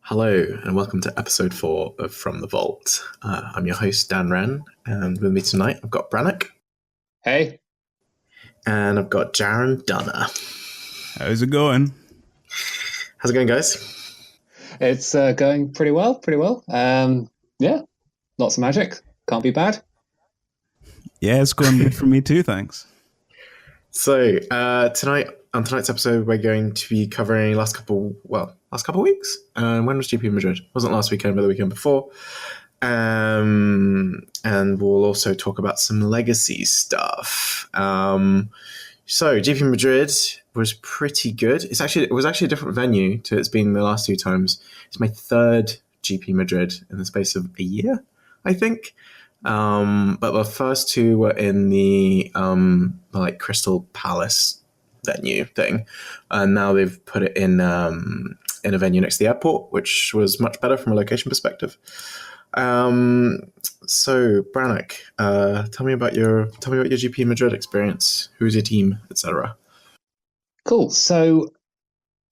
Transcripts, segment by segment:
Hello, and welcome to episode 4 of From the Vault. I'm your host, Dan Wren, and with me tonight I've got Branoc. Hey. And I've got Jaren Dunner. How's it going? How's it going, guys? It's going pretty well. Yeah, lots of magic. Can't be bad. Yeah, it's going good for me too, thanks. So, on tonight's episode, we're going to be covering last couple of weeks. When was GP Madrid? It wasn't last weekend, but the weekend before. And we'll also talk about some legacy stuff. So GP Madrid was pretty good. It was actually a different venue to it's been the last two times. It's my third GP Madrid in the space of a year, I think. But the first two were in the Crystal Palace venue thing, and now they've put it in a venue next to the airport, which was much better from a location perspective. So Branoc, tell me about your GP Madrid experience. Who's your team, etc. Cool. So,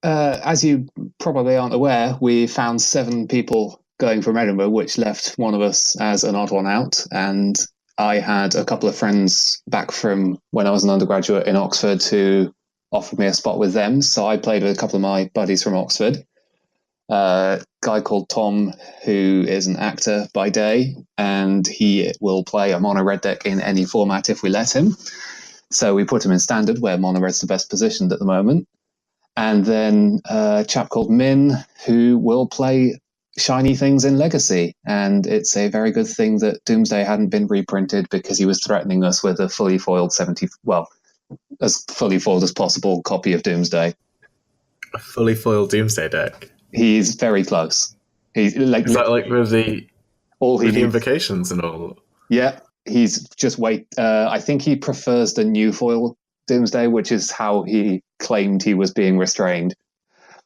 as you probably aren't aware, we found 7 people going from Edinburgh, which left one of us as an odd one out. And I had a couple of friends back from when I was an undergraduate in Oxford who offered me a spot with them. So I played with a couple of my buddies from Oxford. A guy called Tom, who is an actor by day, and he will play a mono red deck in any format if we let him. So we put him in standard, where mono red's the best positioned at the moment. And then a chap called Min, who will play shiny things in Legacy. And it's a very good thing that Doomsday hadn't been reprinted, because he was threatening us with a fully foiled as fully foiled as possible copy of Doomsday. A fully foiled Doomsday deck. He's very close. He's like, is that like with the invocations and all? Yeah, he's just I think he prefers the new foil Doomsday, which is how he claimed he was being restrained.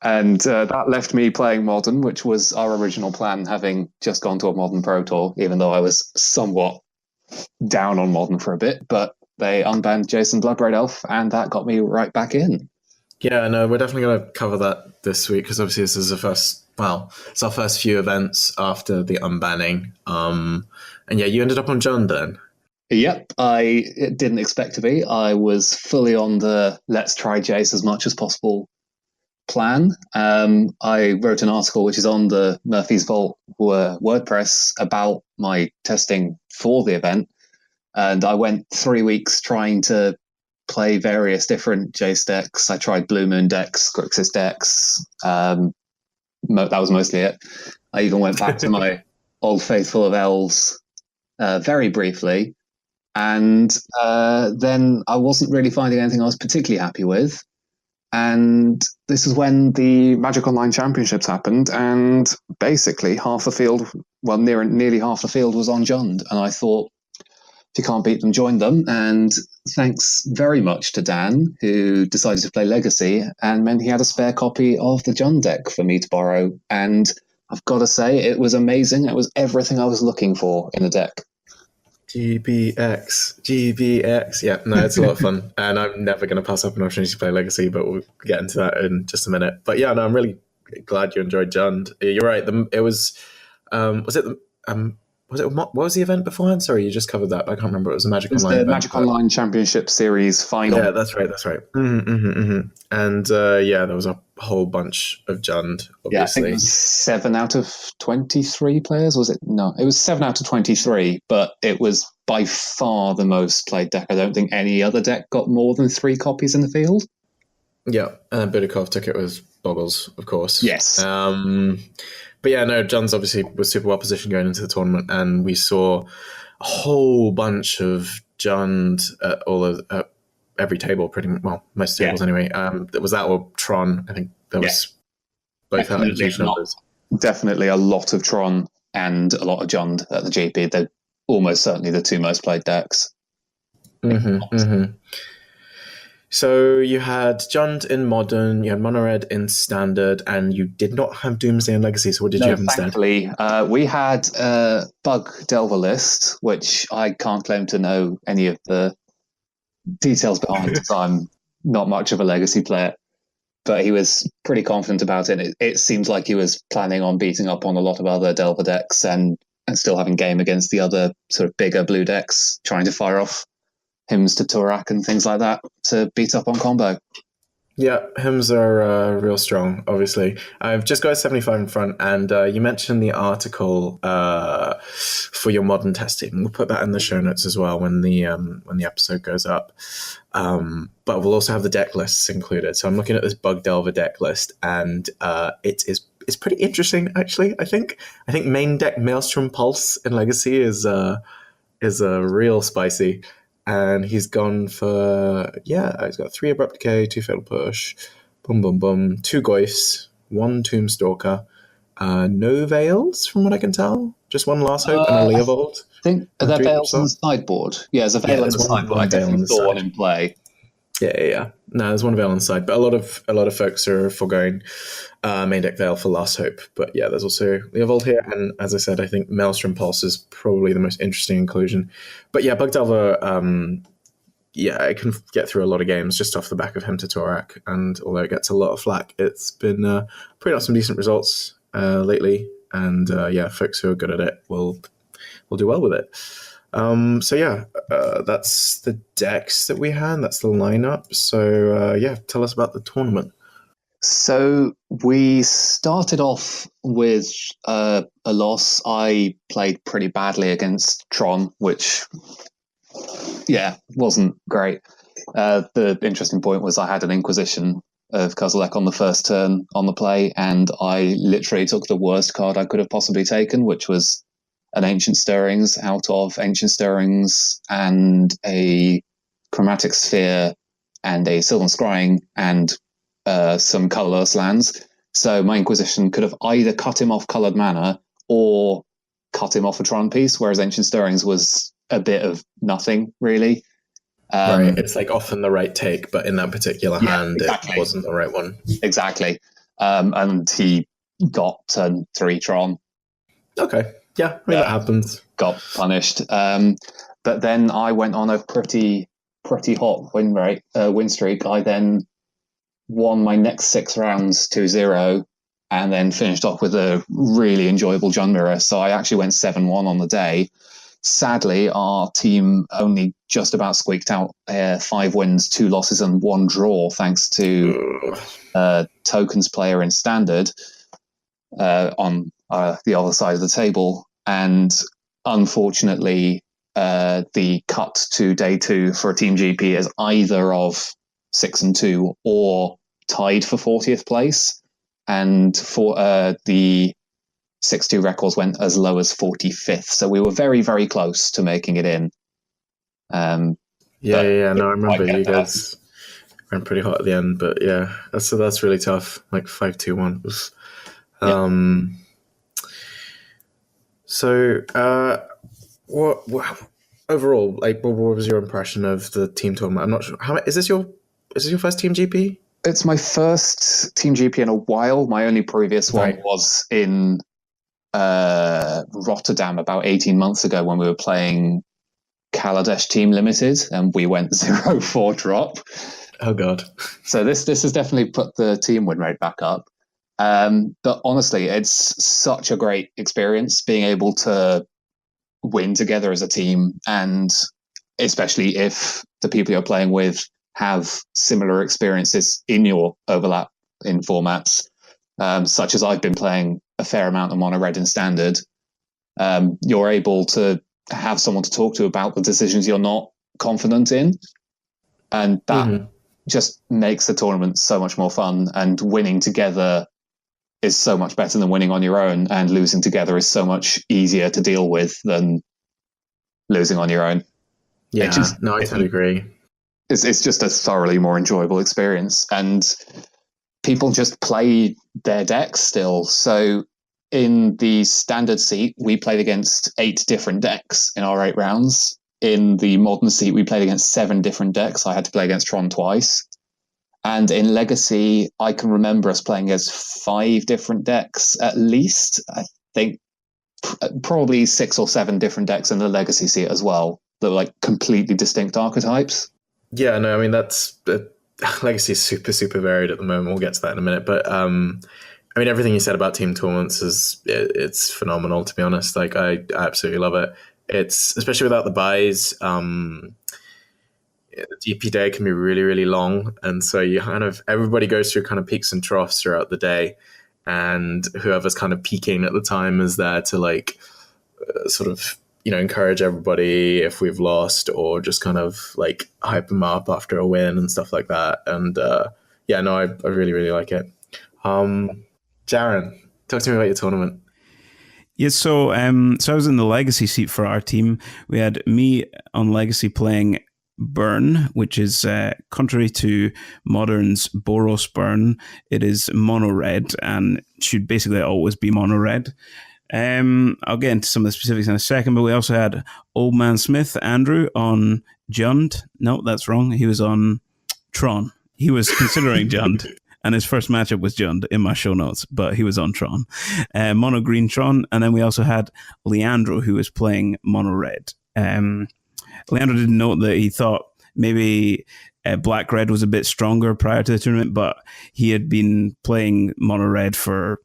And that left me playing Modern, which was our original plan, having just gone to a Modern Pro Tour, even though I was somewhat down on Modern for a bit. But they unbanned Jason Bloodbraid Elf, and that got me right back in. Yeah, no, we're definitely going to cover that this week, because obviously this is it's our first few events after the unbanning. And yeah, you ended up on Jund then. Yep, I didn't expect to be. I was fully on the let's try Jace as much as possible plan. I wrote an article which is on the Murphy's Vault WordPress about my testing for the event, and I went 3 weeks trying to play various different Jace decks. I tried Blue Moon decks, Grixis decks. That was mostly it. I even went back to my old faithful of Elves very briefly, and then I wasn't really finding anything I was particularly happy with. And this is when the Magic Online Championships happened, and basically half the field, nearly half the field was on Jund. And I thought, if you can't beat them, join them. And thanks very much to Dan, who decided to play Legacy, and meant he had a spare copy of the Jund deck for me to borrow. And I've got to say, it was amazing. It was everything I was looking for in a deck. GBX. Yeah, no, it's a lot of fun. And I'm never going to pass up an opportunity to play Legacy, but we'll get into that in just a minute. But yeah, no, I'm really glad you enjoyed Jund. You're right. It was, what was the event beforehand? Sorry, you just covered that. I can't remember. It was a Magic Online event. Magic Online Championship Series final. Yeah, that's right. And there was a whole bunch of Jund, obviously. Yeah, I think it was 7 out of 23 players, was it? No, it was 7 out of 23, but it was by far the most played deck. I don't think any other deck got more than 3 copies in the field. Yeah, and Budikov took it with Boggles, of course. Yes. But yeah, no, Jund's obviously was super well positioned going into the tournament, and we saw a whole bunch of Jund at every table, most tables anyway. There was that or Tron. I think there was both had huge numbers. Definitely a lot of Tron and a lot of Jund at the GP. They're almost certainly the 2 most played decks. So you had Jund in Modern, you had Mono Red in Standard, and you did not have Doomsday in Legacy. So what did you have instead? Thankfully, we had Bug Delver List, which I can't claim to know any of the details behind, because I'm not much of a Legacy player. but he was pretty confident about it. It seems like he was planning on beating up on a lot of other Delver decks and still having game against the other sort of bigger blue decks, trying to fire off hymns to Turak and things like that to beat up on combo. Yeah, hymns are real strong, obviously. I've just got a 75 in front, and you mentioned the article for your modern testing. We'll put that in the show notes as well when the episode goes up. But we'll also have the deck lists included. So I'm looking at this Bug Delver deck list, and it's pretty interesting, actually. I think main deck Maelstrom Pulse in Legacy is real spicy. And he's gone for, he's got 3 Abrupt Decay, 2 Fatal Push, 2 Goyfs, 1 Tombstalker, no Veils, from what I can tell. Just 1 Last Hope and a Leovold. I think, are there Veils on the sideboard? Yeah, there's a Veil on the sideboard. I definitely saw one in play. Yeah. No, there's 1 Veil on the side, but a lot of folks are foregoing main deck Veil for Last Hope. But yeah, there's also Leovold here, and as I said, I think Maelstrom Pulse is probably the most interesting inclusion. But yeah, Bug Delver, I can get through a lot of games just off the back of him to Torak, and although it gets a lot of flack, it's been putting out some decent results lately, and folks who are good at it will do well with it. That's the decks that we had. That's the lineup. So tell us about the tournament. So we started off with a loss. I played pretty badly against Tron, which wasn't great. The interesting point was I had an Inquisition of Kozilek on the first turn on the play, and I literally took the worst card I could have possibly taken, which was an Ancient Stirrings out of Ancient Stirrings and a Chromatic Sphere and a Sylvan Scrying and some colorless lands. So my Inquisition could have either cut him off colored mana or cut him off a Tron piece, whereas Ancient Stirrings was a bit of nothing, really. Right, it's like often the right take, but in that particular hand, exactly. It wasn't the right one. Exactly. And he got turn 3 Tron. Okay. Yeah, that happens. Got punished. But then I went on a pretty hot win streak. I then won my next 6 rounds 2-0 and then finished off with a really enjoyable Jund Mirror. So I actually went 7-1 on the day. Sadly, our team only just about squeaked out 5 wins, 2 losses and 1 draw, thanks to Tokens player in Standard on the other side of the table. And unfortunately, the cut to day 2 for Team GP is either of 6-2 or tied for 40th place. And for the 6-2 records went as low as 45th. So we were very, very close to making it in. I remember you guys ran pretty hot at the end, but that's really tough. Like 5-2-1 was. So, what overall, like, what was your impression of the team tournament? I'm not sure. Is this your first Team GP? It's my first Team GP in a while. My only previous one was in Rotterdam about 18 months ago when we were playing Kaladesh Team Limited, and we went 0-4 drop. Oh god! So this has definitely put the team win rate back up. But honestly, it's such a great experience being able to win together as a team, and especially if the people you're playing with have similar experiences in your overlap in formats, such as I've been playing a fair amount of Mono Red in Standard. You're able to have someone to talk to about the decisions you're not confident in, and that just makes the tournament so much more fun, and winning together is so much better than winning on your own, and losing together is so much easier to deal with than losing on your own. I totally agree. It's just a thoroughly more enjoyable experience, and people just play their decks still. So in the Standard seat, we played against 8 different decks in our 8 rounds. In the Modern seat, we played against 7 different decks. I had to play against Tron twice. And in Legacy, I can remember us playing as 5 different decks at least. I think probably 6 or 7 different decks in the Legacy seat as well. That were like completely distinct archetypes. Yeah, no, I mean, that's Legacy is super, super varied at the moment. We'll get to that in a minute. But I mean, everything you said about team tournaments it's phenomenal, to be honest. Like, I absolutely love it. It's, especially without the buys, the GP day can be really, really long. And so everybody goes through kind of peaks and troughs throughout the day. And whoever's kind of peaking at the time is there to like sort of, encourage everybody if we've lost, or just kind of like hype them up after a win and stuff like that. And I really, really like it. Jaren, talk to me about your tournament. Yeah, so I was in the Legacy seat for our team. We had me on Legacy playing Burn, which is contrary to Modern's Boros Burn. It is mono red and should basically always be mono red. I'll get into some of the specifics in a second, but we also had Old Man Smith, Andrew, on Jund. No, that's wrong. He was on Tron. He was considering Jund, and his first matchup was Jund in my show notes, but he was on Tron. Mono green Tron, and then we also had Leandro, who was playing mono red. Leandro didn't note that he thought maybe black red was a bit stronger prior to the tournament, but he had been playing mono red for,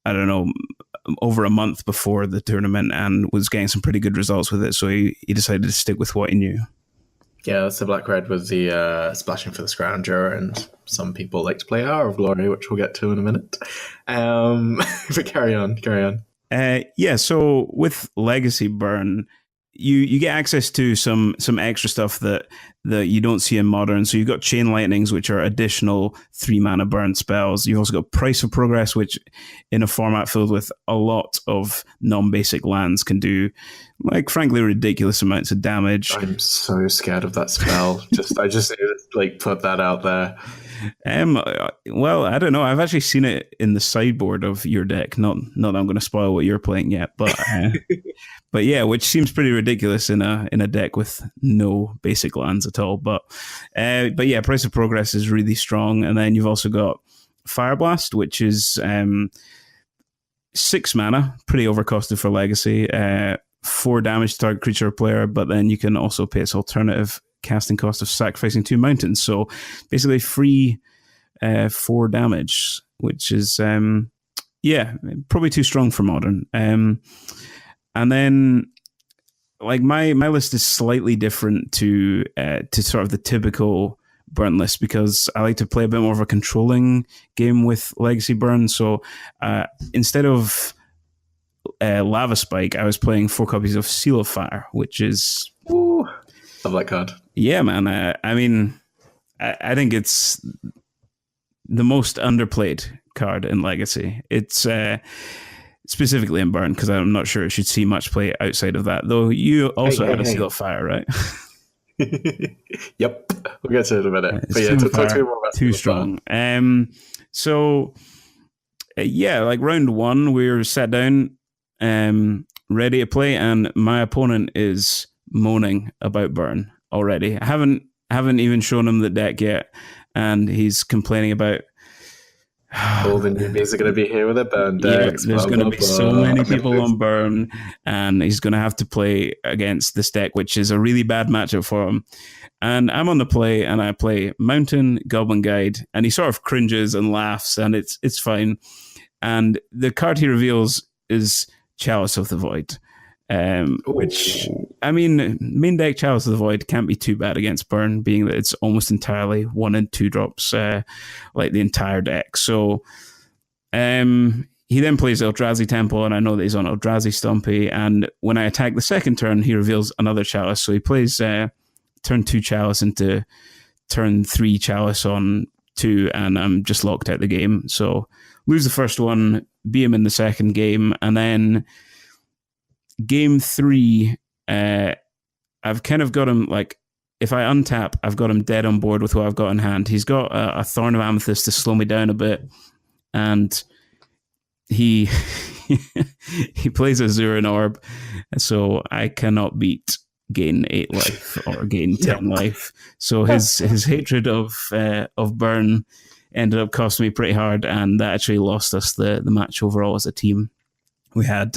I don't know, over a month before the tournament and was getting some pretty good results with it. So he decided to stick with what he knew. Yeah, that's the black red with the splashing for the scrounger, and some people like to play Hour of Glory, which we'll get to in a minute. But carry on. So with Legacy Burn, you get access to some extra stuff that you don't see in Modern. So you've got Chain Lightnings, which are additional 3-mana burn spells. You've also got Price of Progress, which in a format filled with a lot of non-basic lands can do, like, frankly, ridiculous amounts of damage. I'm so scared of that spell. I just need to like put that out there. Well, I don't know. I've actually seen it in the sideboard of your deck. Not that I'm going to spoil what you're playing yet, but but yeah, which seems pretty ridiculous in a deck with no basic lands at all. But yeah, Price of Progress is really strong, and then you've also got Fire Blast, which is 6 mana, pretty overcosted for Legacy. 4 damage to target creature or player, but then you can also pay its alternative casting cost of sacrificing 2 mountains. So basically free 4 damage, which is probably too strong for Modern. And then like my list is slightly different to sort of the typical Burn list, because I like to play a bit more of a controlling game with Legacy Burn. So instead of Lava Spike, I was playing 4 copies of Seal of Fire, which is... Ooh, love that card. Yeah, man. I mean, I think it's the most underplayed card in Legacy. It's specifically in Burn, because I'm not sure it should see much play outside of that. Though you also had a Seal of Fire, right? Yep, we'll get to it in a minute. But yeah, talk to me more about too strong. So like round 1, we were sat down, ready to play, and my opponent is moaning about Burn already. I haven't even shown him the deck yet, and he's complaining about all the newbies are going to be here with their Burn decks. There's going to be so many people on Burn, and he's going to have to play against this deck, which is a really bad matchup for him. And I'm on the play, and I play Mountain Goblin Guide, and he sort of cringes and laughs, and it's fine. And the card he reveals is Chalice of the Void. Which, I mean, main deck Chalice of the Void can't be too bad against Burn, being that it's almost entirely 1 and 2 drops, like the entire deck. So he then plays Eldrazi Temple, and I know that he's on Eldrazi Stumpy, and when I attack the second turn, he reveals another Chalice. So he plays turn 2 Chalice into turn 3 Chalice on 2, and I'm just locked out the game. So lose the first one, beat him in the second game, and then game 3, I've kind of got him, like, if I untap, I've got him dead on board with what I've got in hand. He's got a Thorn of Amethyst to slow me down a bit, and he he plays a Zurin Orb, so I cannot beat gain 8 life or gain 10 life. So his hatred of Burn ended up costing me pretty hard, and that actually lost us the match overall as a team. We had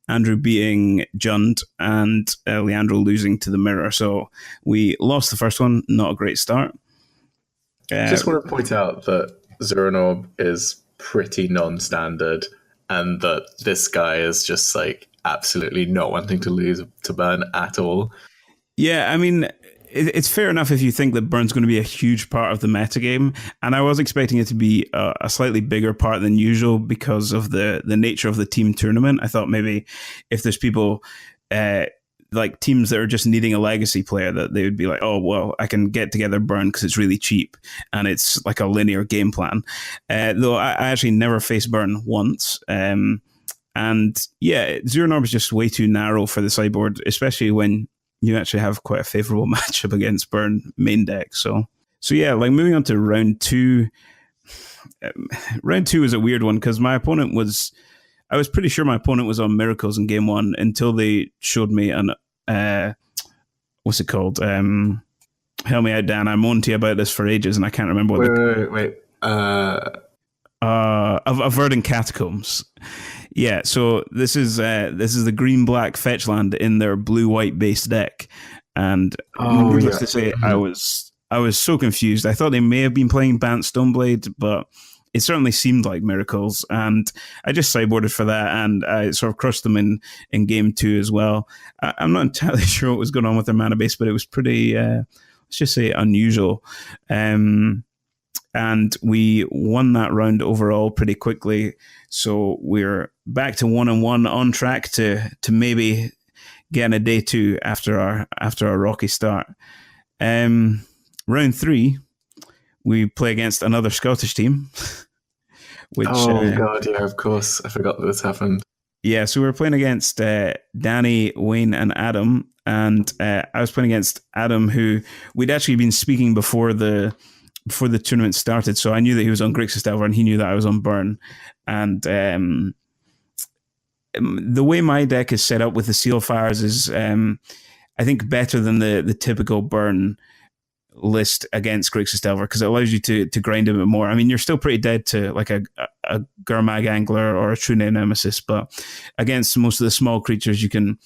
Andrew beating Jund and Leandro losing to the Mirror. So we lost the first one, not a great start. Just want to point out that Zuranorb is pretty non-standard, and that this guy is just like absolutely not wanting to lose to Burn at all. Yeah, I mean, it's fair enough if you think that Burn's going to be a huge part of the metagame, and I was expecting it to be a slightly bigger part than usual because of the nature of the team tournament. I thought maybe if there's people like teams that are just needing a legacy player, that they would be like, oh, well, I can get together Burn because it's really cheap and it's like a linear game plan. Though I actually never faced Burn once. And yeah, Zuranorb is just way too narrow for the sideboard, especially when you actually have quite a favorable matchup against Burn main deck. So yeah, like moving on to round two. Round two is a weird one because I was pretty sure my opponent was on Miracles in game one until they showed me an what's it called? Help me out, Dan. I moaned to you about this for ages and I can't remember what Wait. of Verdant Catacombs. Yeah, so this is the green black fetch land in their blue white base deck, and needless to say, I was so confused. I thought they may have been playing Bant Stoneblade, but it certainly seemed like Miracles, and I just sideboarded for that, and I sort of crushed them in game two as well. I'm not entirely sure what was going on with their mana base, but it was pretty, let's just say, unusual. And we won that round overall pretty quickly. So we're back to 1-1 on track to maybe getting a day two after our rocky start. Round three, we play against another Scottish team. Which, God, yeah, of course. I forgot that this happened. Yeah, so we were playing against Danny, Wayne, and Adam. And I was playing against Adam, who we'd actually been speaking before the tournament started, so I knew that he was on Grixis Delver and he knew that I was on Burn. And the way my deck is set up with the Seal Fires is, I think, better than the typical Burn list against Grixis Delver because it allows you to grind a bit more. I mean, you're still pretty dead to like a Gurmag Angler or a True Nemesis, but against most of the small creatures, you can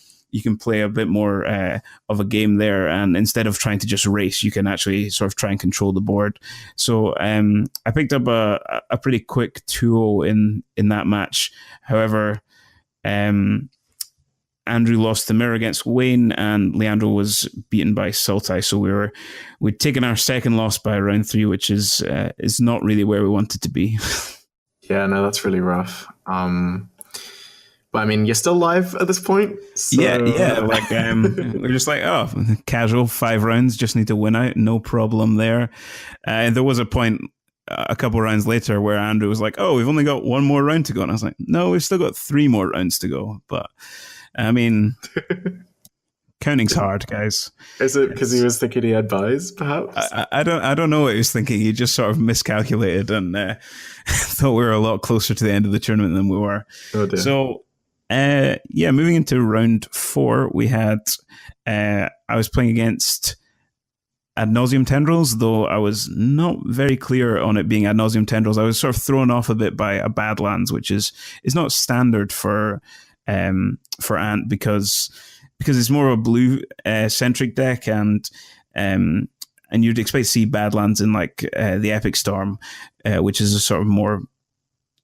play a bit more of a game there, and instead of trying to just race, you can actually sort of try and control the board. So I picked up a pretty quick 2-0 in that match. However, Andrew lost the mirror against Wayne, and Leandro was beaten by Sultai. So we'd taken our second loss by round three, which is not really where we wanted to be. Yeah, no, that's really rough. But I mean, you're still live at this point. So. Yeah. Like we're just like, oh, casual 5 rounds, just need to win out, no problem there. And there was a point a couple rounds later where Andrew was like, oh, we've only got one more round to go, and I was like, no, we've still got 3 more rounds to go. But I mean, counting's hard, guys. Is it because he was thinking he had buys, perhaps? I don't know what he was thinking. He just sort of miscalculated and thought we were a lot closer to the end of the tournament than we were. Oh dear. So. Moving into round 4, we had I was playing against Ad Nauseam Tendrils, though I was not very clear on it being Ad Nauseam Tendrils. I was sort of thrown off a bit by a Badlands, which is not standard for Ant because it's more of a blue centric deck, and you'd expect to see Badlands in like the Epic Storm, which is a sort of more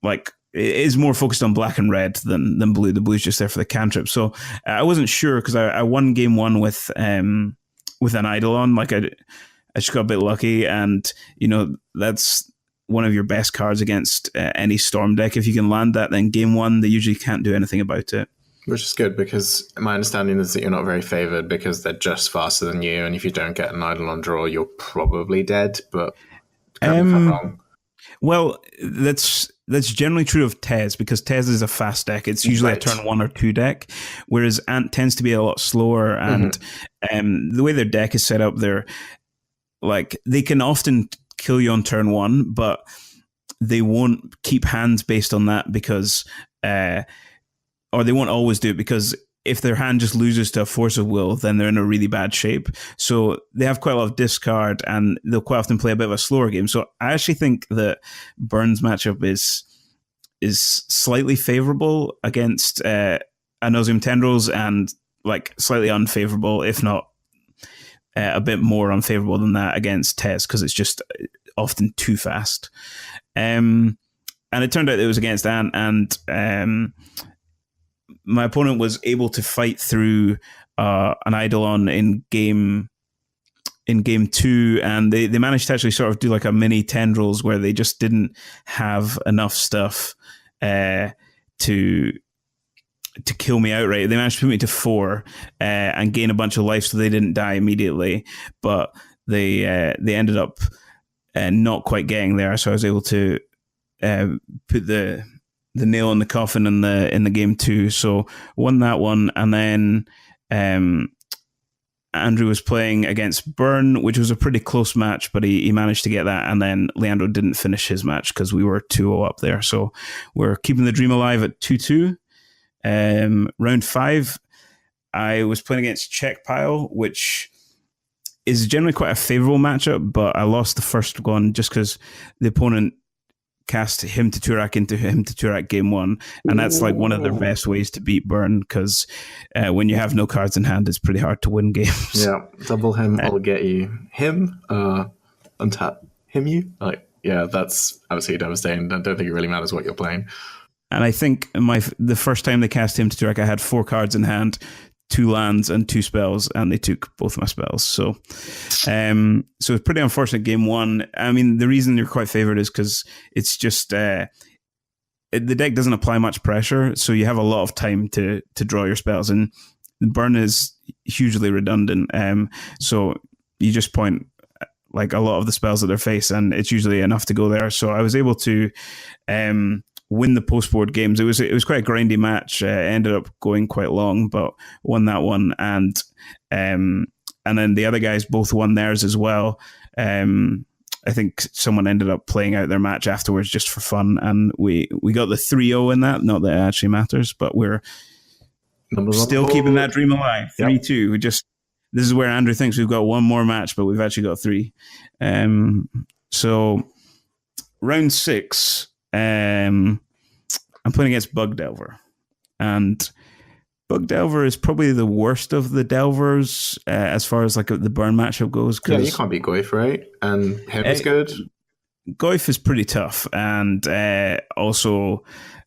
like. It is more focused on black and red than blue. The blue's just there for the cantrip. So I wasn't sure because I won game 1 with an Eidolon. Like I just got a bit lucky, and that's one of your best cards against any Storm deck. If you can land that, then game 1 they usually can't do anything about it. Which is good because my understanding is that you're not very favored because they're just faster than you, and if you don't get an Eidolon draw, you're probably dead. But I'm wrong. Well, that's generally true of Tez because Tez is a fast deck. It's usually a turn 1 or 2 deck, whereas Ant tends to be a lot slower. And the way their deck is set up, they can often kill you on turn 1, but they won't keep hands based on that because, or they won't always do it because if their hand just loses to a Force of Will, then they're in a really bad shape. So they have quite a lot of discard, and they'll quite often play a bit of a slower game. So I actually think that Burn's matchup is slightly favorable against Ad Nauseam Tendrils, and like slightly unfavorable, if not a bit more unfavorable than that against Tez, because it's just often too fast. And it turned out it was against Ant, and my opponent was able to fight through an Eidolon in game 2, and they managed to actually sort of do like a mini tendrils where they just didn't have enough stuff to kill me outright. They managed to put me to 4 and gain a bunch of life, so they didn't die immediately, but they ended up not quite getting there, so I was able to put the nail in the coffin in the game 2. So won that one, and then Andrew was playing against Byrne, which was a pretty close match, but he managed to get that, and then Leandro didn't finish his match because we were 2-0 up there. So we're keeping the dream alive at 2-2. Round 5, I was playing against Czech Pile, which is generally quite a favourable matchup, but I lost the first one just because the opponent cast him to Turak into him to Turak game 1, and that's like one of the best ways to beat Byrne, because when you have no cards in hand, it's pretty hard to win games. Yeah, double him, I'll get you. Him, untap him you? Like, yeah, that's absolutely devastating. I don't think it really matters what you're playing. And I think the first time they cast him to Turak, I had 4 cards in hand, 2 lands and 2 spells, and they took both my spells. So it's pretty unfortunate game 1. I mean, the reason you're quite favored is because it's just the deck doesn't apply much pressure, so you have a lot of time to draw your spells, and Burn is hugely redundant. So you just point like a lot of the spells at their face, and it's usually enough to go there. So I was able to win the post-board games. It was quite a grindy match. Ended up going quite long, but won that one, and then the other guys both won theirs as well. I think someone ended up playing out their match afterwards just for fun, and we got the 3-0 in that. Not that it actually matters, but we're still keeping that dream alive. 3-2. This is where Andrew thinks we've got one more match, but we've actually got 3. So round 6. I'm playing against Bug Delver, and Bug Delver is probably the worst of the Delvers as far as like the burn matchup goes. Yeah, you can't beat Goyf, right? And him is good. Goyf is pretty tough, and also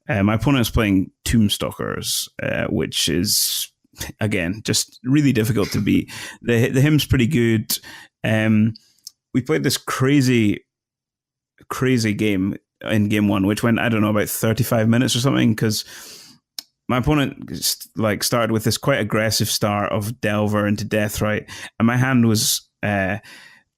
my opponent is playing Tombstalkers, which is again just really difficult to beat. The hymn's pretty good. We played this crazy game in game 1, which went, I don't know, about 35 minutes or something, because my opponent like started with this quite aggressive start of Delver into Deathrite, and my hand was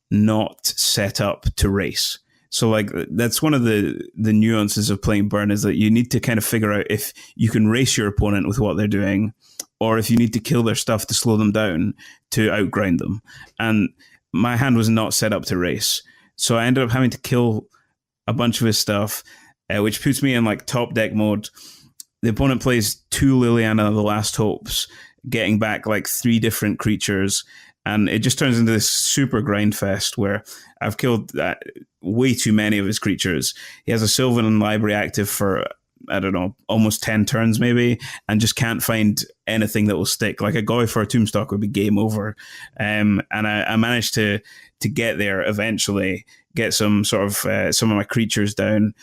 not set up to race. So like that's one of the nuances of playing Burn, is that you need to kind of figure out if you can race your opponent with what they're doing, or if you need to kill their stuff to slow them down to outgrind them. And my hand was not set up to race, so I ended up having to kill a bunch of his stuff, which puts me in like top deck mode. The opponent plays 2 Liliana the Last Hopes, getting back like 3 different creatures, and it just turns into this super grind fest where I've killed way too many of his creatures. He has a Sylvan Library active for, I don't know, almost 10 turns maybe, and just can't find anything that will stick. Like a Goy for a Tombstalk would be game over. And I managed to get there eventually, get some of my creatures down,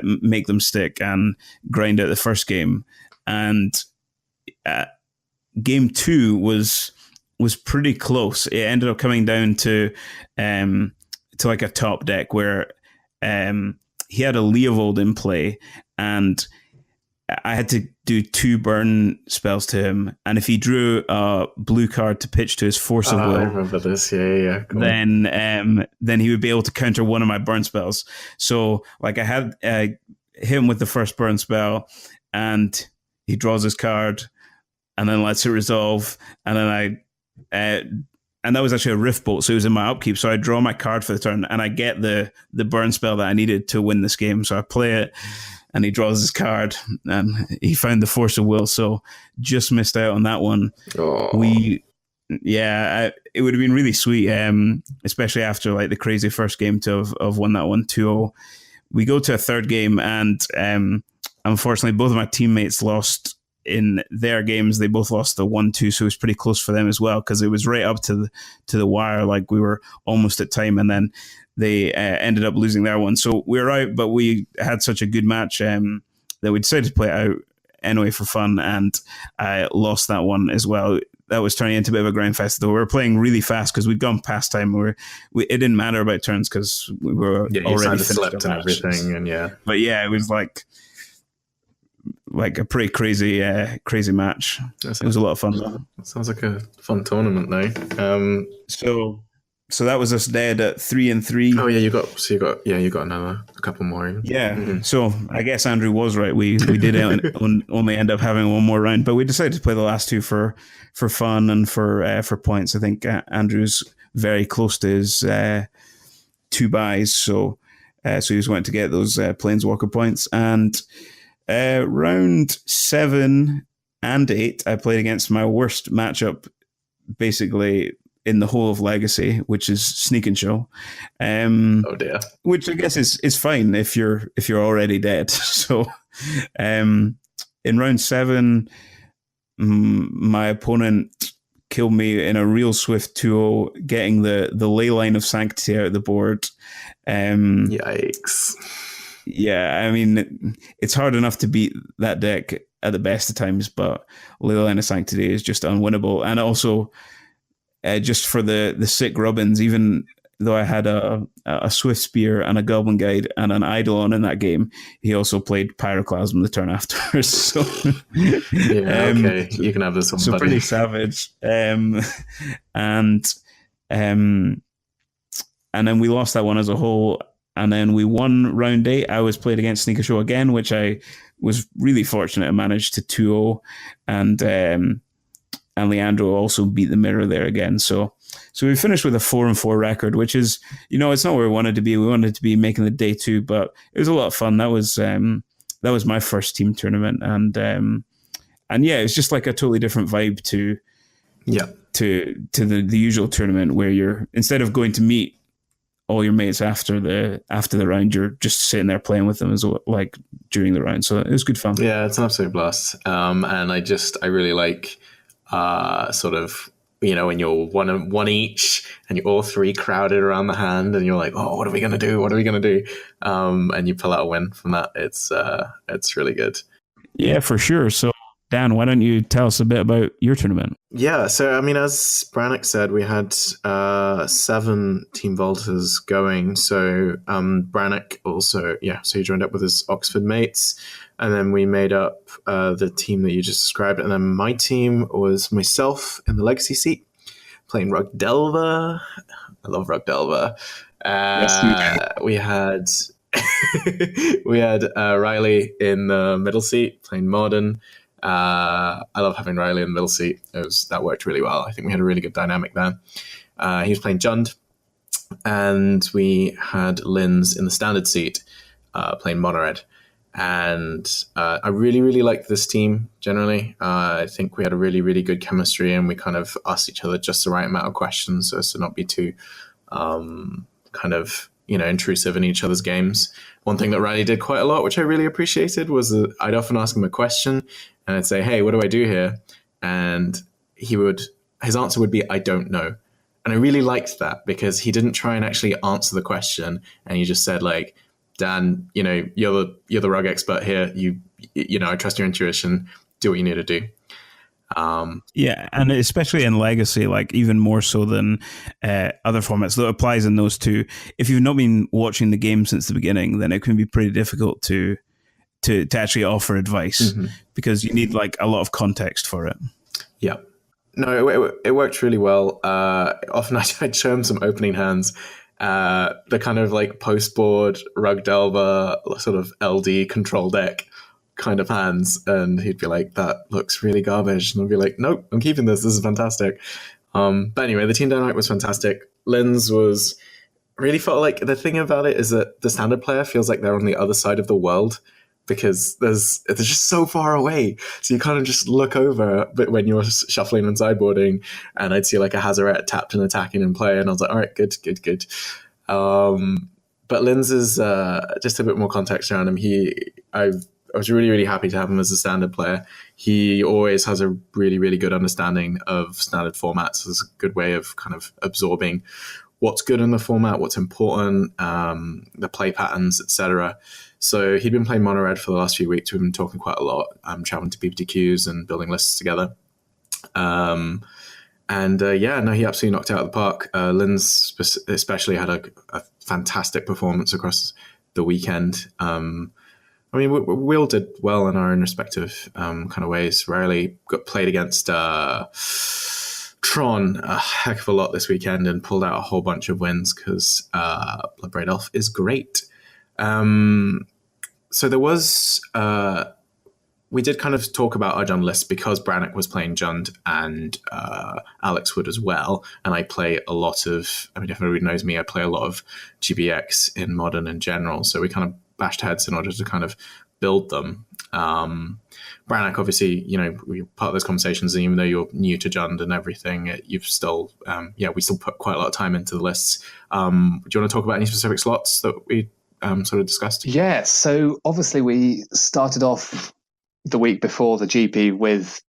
make them stick, and grind out the first game. And game 2 was pretty close. It ended up coming down to like a top deck where he had a Leovold in play, and I had to do 2 burn spells to him, and if he drew a blue card to pitch to his Force of Will, I remember this. Yeah. Cool. Then he would be able to counter one of my burn spells. So like I had him with the first burn spell, and he draws his card, and then lets it resolve, and then and that was actually a Rift Bolt, so it was in my upkeep. So I draw my card for the turn, and I get the burn spell that I needed to win this game. So I play it, and he draws his card, and he found the Force of Will. So just missed out on that one. Oh. It would have been really sweet, especially after like the crazy first game to have won that one 2-0. We go to a third game, and unfortunately, both of my teammates lost in their games. They both lost the 1-2, so it was pretty close for them as well, because it was right up to the wire. Like we were almost at time, and then they ended up losing their one. So we were out, but we had such a good match that we decided to play it out anyway for fun, and I lost that one as well. That was turning into a bit of a grind fest, though. We were playing really fast because we'd gone past time. It didn't matter about turns because we were already finished and everything, and But yeah, it was like a pretty crazy match. It was a lot of fun, though. Sounds like a fun tournament, though. So that was us dead at 3-3. Oh yeah, you got a couple more. Yeah. Mm-hmm. So I guess Andrew was right. We did only end up having one more round, but we decided to play the last two for fun and for points. I think Andrew's very close to his 2 buys, so he was wanting to get those Planeswalker points. And round 7 and 8, I played against my worst matchup, basically, in the whole of Legacy, which is Sneak and Show. Oh dear. Which I guess is fine if you're already dead. So in round 7, my opponent killed me in a real swift 2-0, getting the Leyline of Sanctity out of the board. Yikes. Yeah, I mean, it's hard enough to beat that deck at the best of times, but Leyline of Sanctity is just unwinnable. And also, just for the sick Rubbins, even though I had a Swift Spear and a Goblin Guide and an Eidolon in that game, he also played Pyroclasm the turn after. So okay, you can have this one, so buddy. Pretty savage. And then we lost that one as a whole. And then we won round 8. I was played against Sneaker Show again, which I was really fortunate to manage to 2-0. And Leandro also beat the mirror there again. So we finished with a 4-4 record, which is, it's not where we wanted to be. We wanted to be making the day 2, but it was a lot of fun. That was my first team tournament, and yeah, it's just like a totally different vibe to the usual tournament where you're, instead of going to meet all your mates after the round, you're just sitting there playing with them as well, like during the round. So it was good fun. Yeah, it's an absolute blast. And I really like sort of, when you're one each and you're all 3 crowded around the hand and you're like, oh, what are we going to do? And you pull out a win from that. It's really good. Yeah, for sure. So Dan, why don't you tell us a bit about your tournament? Yeah, so as Branoc said, we had 7 Team Volters going. So Branoc also, so he joined up with his Oxford mates, and then we made up the team that you just described. And then my team was myself in the Legacy seat, playing Rug Delver. I love Rug Delver. We had Riley in the middle seat, playing Modern. I love having Riley in the middle seat. That worked really well. I think we had a really good dynamic there. He was playing Jund, and we had Linz in the standard seat, playing Monored. And I really, really liked this team generally. I think we had a really, really good chemistry, and we kind of asked each other just the right amount of questions so as to not be too intrusive in each other's games. One thing that Riley did quite a lot, which I really appreciated, was that I'd often ask him a question and I'd say, hey, what do I do here? And his answer would be, I don't know. And I really liked that because he didn't try and actually answer the question, and he just said, like, Dan, you're the rug expert here. I trust your intuition. Do what you need to do. Yeah, and especially in Legacy, like even more so than other formats, though it applies in those two. If you've not been watching the game since the beginning, then it can be pretty difficult to actually offer advice because you need like a lot of context for it. Yeah. No, it worked really well. Often I'd show him some opening hands, the kind of like post-board Rug Delver sort of LD control deck kind of hands, and he'd be like, that looks really garbage, and I'd be like, nope, I'm keeping this is fantastic. But anyway, the team dynamic was fantastic. Linz really felt like, the thing about it is that the standard player feels like they're on the other side of the world because they're just so far away, so you kind of just look over, but when you're shuffling and sideboarding, and I'd see like a Hazaret tapped and attacking in play, and I was like, all right, good. But Linz is just a bit more context around him. I was really, really happy to have him as a standard player. He always has a really, really good understanding of standard formats. It's a good way of kind of absorbing what's good in the format, what's important, the play patterns, etc. So he'd been playing mono red for the last few weeks. We've been talking quite a lot, traveling to PPTQs and building lists together. He absolutely knocked it out of the park. Lynn's especially had a fantastic performance across the weekend. We all did well in our own respective kind of ways. Rarely got played against Tron a heck of a lot this weekend and pulled out a whole bunch of wins because Bloodbraid Elf is great. So there was... we did kind of talk about our Jund list because Branoc was playing Jund and Alex would as well. And I play a lot of... if everybody knows me, I play a lot of GBX in Modern in general. So we kind of bashed heads in order to kind of build them. Branoc, obviously, we're part of those conversations, and even though you're new to Jund and everything, you've still, we still put quite a lot of time into the lists. Do you want to talk about any specific slots that we sort of discussed? Yeah, so obviously we started off the week before the GP with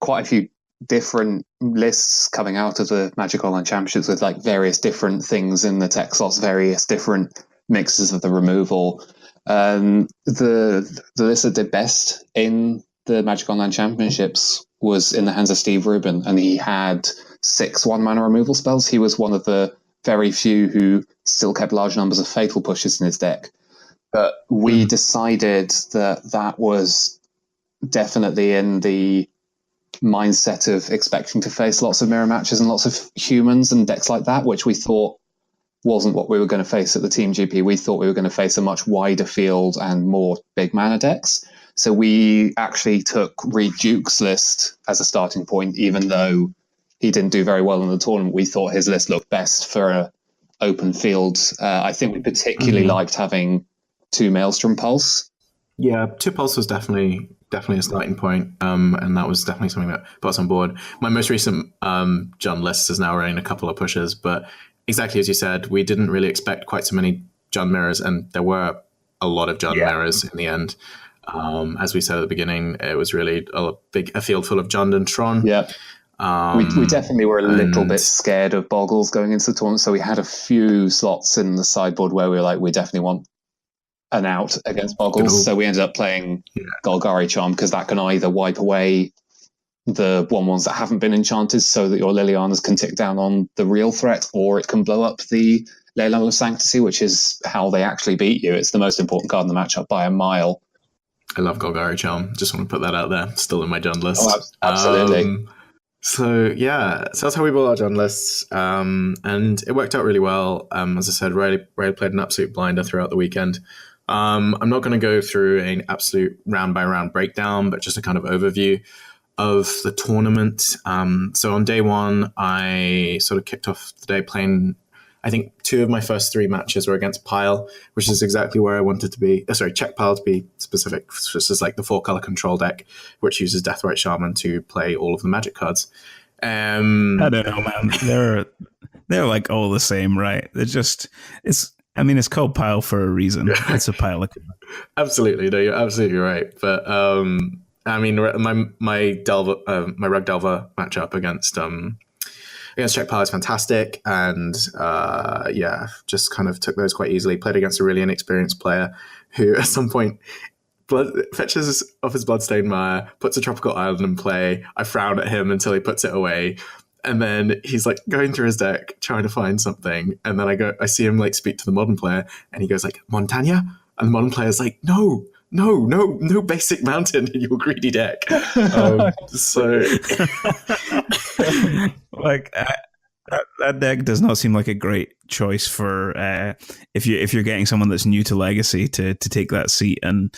quite a few different lists coming out of the Magic Online Championships with like various different things in the tech slots, various different mixes of the removal. The list that did best in the Magic Online Championships was in the hands of Steve Rubin, and he had 6 1-mana removal spells. He was one of the very few who still kept large numbers of fatal pushes in his deck. But we decided that was definitely in the mindset of expecting to face lots of mirror matches and lots of humans and decks like that, which we thought wasn't what we were going to face at the Team GP. We thought we were going to face a much wider field and more big mana decks. So we actually took Reed Duke's list as a starting point, even though he didn't do very well in the tournament. We thought his list looked best for an open field. I think we particularly liked having 2 Maelstrom Pulse. Yeah, 2 Pulse was definitely a starting point, and that was definitely something that put us on board. My most recent Jund list is now running a couple of pushes, but exactly as you said, we didn't really expect quite so many Jund mirrors, and there were a lot of Jund mirrors in the end. As we said at the beginning, it was really a field full of Jund and Tron. Yeah. We definitely were a little bit scared of Boggles going into the tournament, so we had a few slots in the sideboard where we were like, we definitely want an out against Boggles. So we ended up playing Golgari Charm because that can either wipe away the 1/1s that haven't been enchanted so that your Lilianas can tick down on the real threat, or it can blow up the Leyline of Sanctity, which is how they actually beat you. It's the most important card in the matchup by a mile. I love Golgari Charm. Just want to put that out there. Still in my Jund list. Oh, absolutely. So that's how we built our Jund lists, and it worked out really well. As I said, Riley played an absolute blinder throughout the weekend. I'm not going to go through an absolute round by round breakdown, but just a kind of overview of the tournament. So on day 1, I sort of kicked off the day playing, I think 2 of my first 3 matches were against Pile, which is exactly where I wanted to be. Check Pile to be specific. This is like the 4-color control deck, which uses Deathrite Shaman to play all of the Magic cards. I don't know, man. They're like all the same, right? It's called Pile for a reason. It's a pile of... Absolutely. No, you're absolutely right. But my Rug Delver matchup against Check Pile is fantastic, and just kind of took those quite easily. Played against a really inexperienced player who at some point fetches off his Bloodstained Mire, puts a Tropical Island in play. I frown at him until he puts it away. And then he's like going through his deck, trying to find something. And then I see him like speak to the modern player, and he goes like, Montagna? And the modern player's like, no basic mountain in your greedy deck. That deck does not seem like a great choice for if you're getting someone that's new to Legacy to take that seat. And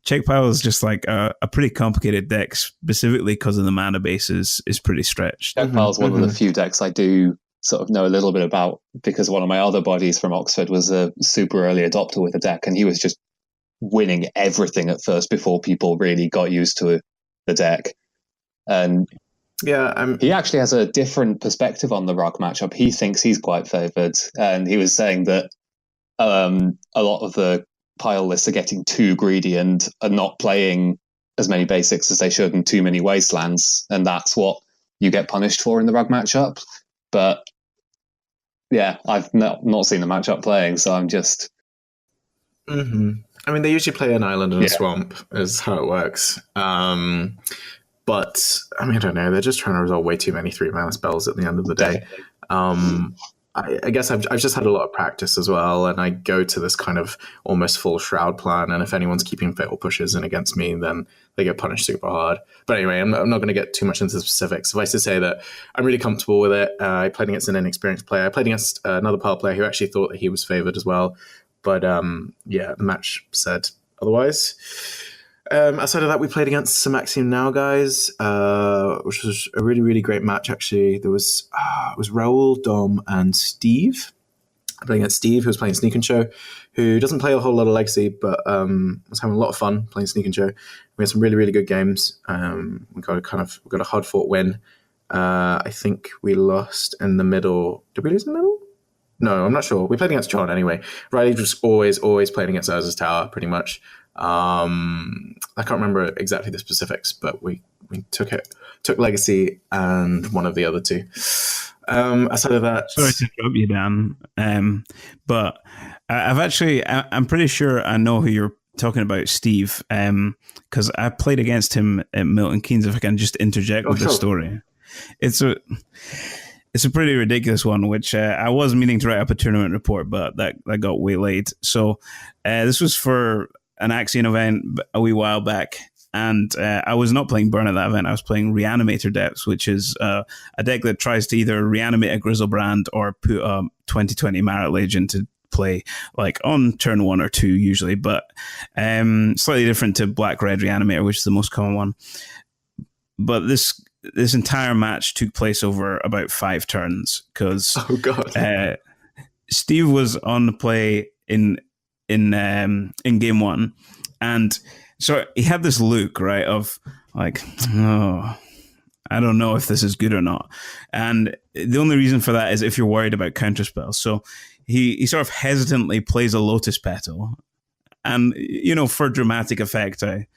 Check Pile is just like a pretty complicated deck, specifically because of the mana base is pretty stretched. Check Pile is one of the few decks I do sort of know a little bit about, because one of my other buddies from Oxford was a super early adopter with the deck, and he was just winning everything at first before people really got used to the deck. And he actually has a different perspective on the Rug matchup. He thinks he's quite favoured, and he was saying that a lot of the Pile lists are getting too greedy and are not playing as many basics as they should and too many wastelands, and that's what you get punished for in the Rug matchup. But yeah, I've not seen the matchup playing, so I'm just. Mm-hmm. I mean, they usually play an island and Yeah. a swamp, is how it works. But I mean, I don't know. They're just trying to resolve way too many 3-mana spells at the end of the day. I guess I've just had a lot of practice as well, and I go to this kind of almost full shroud plan. And if anyone's keeping fatal pushes in against me, then they get punished super hard. But anyway, I'm not going to get too much into the specifics. Suffice to say that I'm really comfortable with it. I played against an inexperienced player. I played against another power player who actually thought that he was favored as well. But yeah, the match said otherwise. Outside of that, we played against some Axiom Now guys, which was a really, really great match, actually. There was it was Raul, Dom, and Steve. I played against Steve, who was playing Sneak and Show, who doesn't play a whole lot of Legacy, but was having a lot of fun playing Sneak and Show. We had some really, really good games. We got a hard-fought win. I think we lost in the middle. Did we lose in the middle? No, I'm not sure. We played against John anyway. Riley was always playing against Urza's Tower, pretty much. I can't remember exactly the specifics, but we took Legacy and one of the other two. Aside of that, sorry to interrupt you, Dan, but I'm pretty sure I know who you're talking about, Steve, because I played against him at Milton Keynes. If I can just interject with the story, it's a pretty ridiculous one, which I was meaning to write up a tournament report, but that got waylaid. So this was for an Axion event a wee while back, and I was not playing Burn at that event. I was playing Reanimator Depths, which is a deck that tries to either reanimate a Grizzlebrand or put a 2020 Marit Lage into play, like on turn 1 or 2 usually, but slightly different to Black-Red Reanimator, which is the most common one. But this entire match took place over about 5 turns because Steve was on the play in game 1, and so he had this look, right, of like, oh, I don't know if this is good or not. And the only reason for that is if you're worried about counterspells. So he sort of hesitantly plays a Lotus Petal, and for dramatic effect, I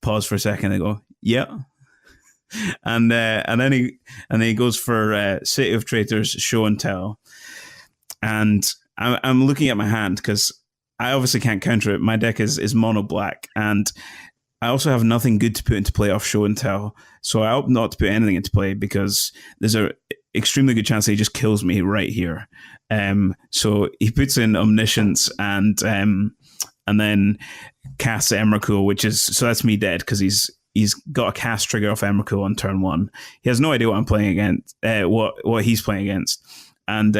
pause for a second and go, yeah. And then he goes for City of Traitors, Show and Tell, and I'm looking at my hand because I obviously can't counter it. My deck is mono black, and I also have nothing good to put into play off Show and Tell. So I opt not to put anything into play because there's a extremely good chance that he just kills me right here. So he puts in Omniscience and then casts Emrakul, which is, so that's me dead because he's got a cast trigger off Emrakul on turn 1. He has no idea what I'm playing against, what he's playing against, and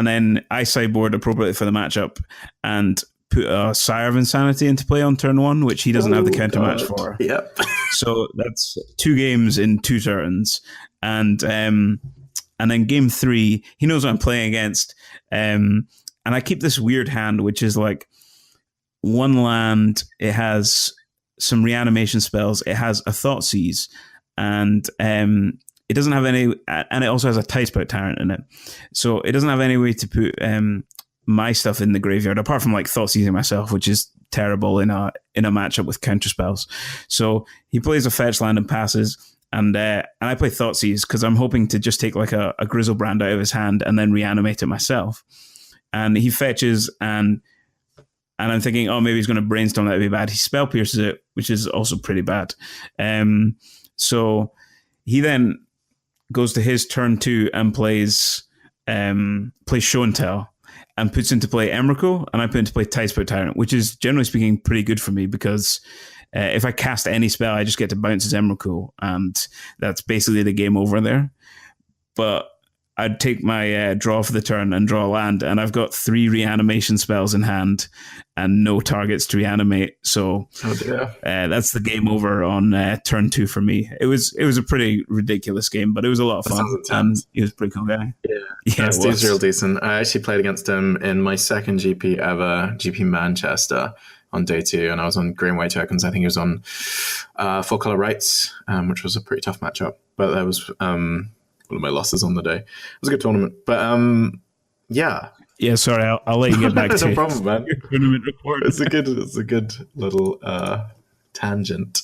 then I sideboard appropriately for the matchup and put a Sire of Insanity into play on turn 1, which he doesn't have the counter match for. Yep. So that's 2 games in 2 turns, and then game 3, he knows what I'm playing against, and I keep this weird hand, which is like 1 land. It has some reanimation spells. It has a Thoughtseize, and it doesn't have any, and it also has a Tidespout Tyrant in it. So it doesn't have any way to put my stuff in the graveyard, apart from like Thoughtseizing myself, which is terrible in a matchup with counterspells. So he plays a fetch land and passes, and I play Thoughtseize because I'm hoping to just take like a Grizzlebrand out of his hand and then reanimate it myself. And he fetches, and I'm thinking, oh, maybe he's going to brainstorm, that'd be bad. He spell pierces it, which is also pretty bad. So he then goes to his turn 2 and plays Show and Tell and puts into play Emrakul, and I put into play Tidespout Tyrant, which is generally speaking pretty good for me because if I cast any spell, I just get to bounce his Emrakul, and that's basically the game over there. But I'd take my draw for the turn and draw a land, and I've got 3 reanimation spells in hand and no targets to reanimate. So that's the game over on turn 2 for me. It was a pretty ridiculous game, but it was a lot of fun, and he was a pretty cool guy. Yeah, Steve's real decent. I actually played against him in my second GP ever, GP Manchester, on day 2, and I was on Greenway tokens. I think he was on 4 color rights, which was a pretty tough matchup, but that was one of my losses on the day. It was a good tournament, but yeah. Yeah, sorry, I'll let you get back to no problem, man. your tournament report. It's a good little tangent.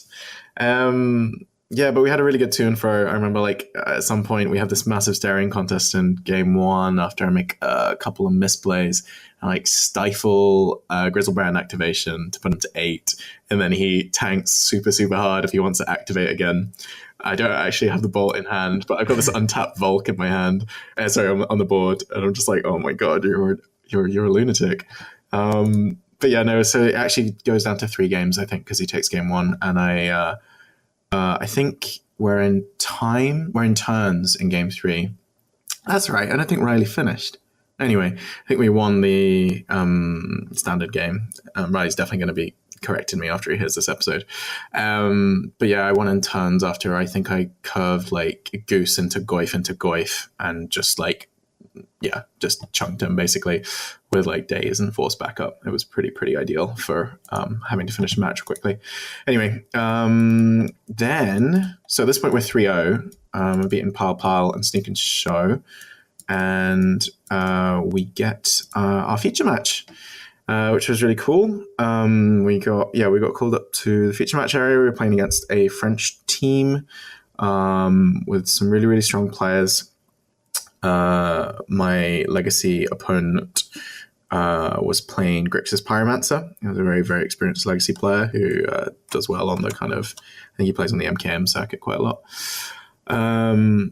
Yeah, but we had a really good to and fro. I remember, like, at some point we have this massive staring contest in game one after I make a couple of misplays and like stifle Grizzlebrand activation to put him to 8, and then he tanks super super hard if he wants to activate again. I don't actually have the bolt in hand, but I've got this untapped Volk in my hand. Sorry, on the board, and I'm just like, oh my god, you're a lunatic. But yeah, no. So it actually goes down to 3 games, I think, because he takes game one, and I think we're in turns in game 3. That's right. I don't think Riley finished. Anyway, I think we won the standard game. Riley's definitely going to be correcting me after he hears this episode. But yeah, I won in turns after I think I curved like Goose into Goif and just like, yeah, just chunked him basically with like days and force backup. It was pretty ideal for having to finish a match quickly. Anyway, then, so at this point we're 3-0. I've beaten Pile and Sneak and Show. And we get our feature match, which was really cool. We got called up to the feature match area. We were playing against a French team with some really, really strong players. My legacy opponent was playing Grixis Pyromancer. He was a very, very experienced legacy player who does well on the I think he plays on the MKM circuit quite a lot.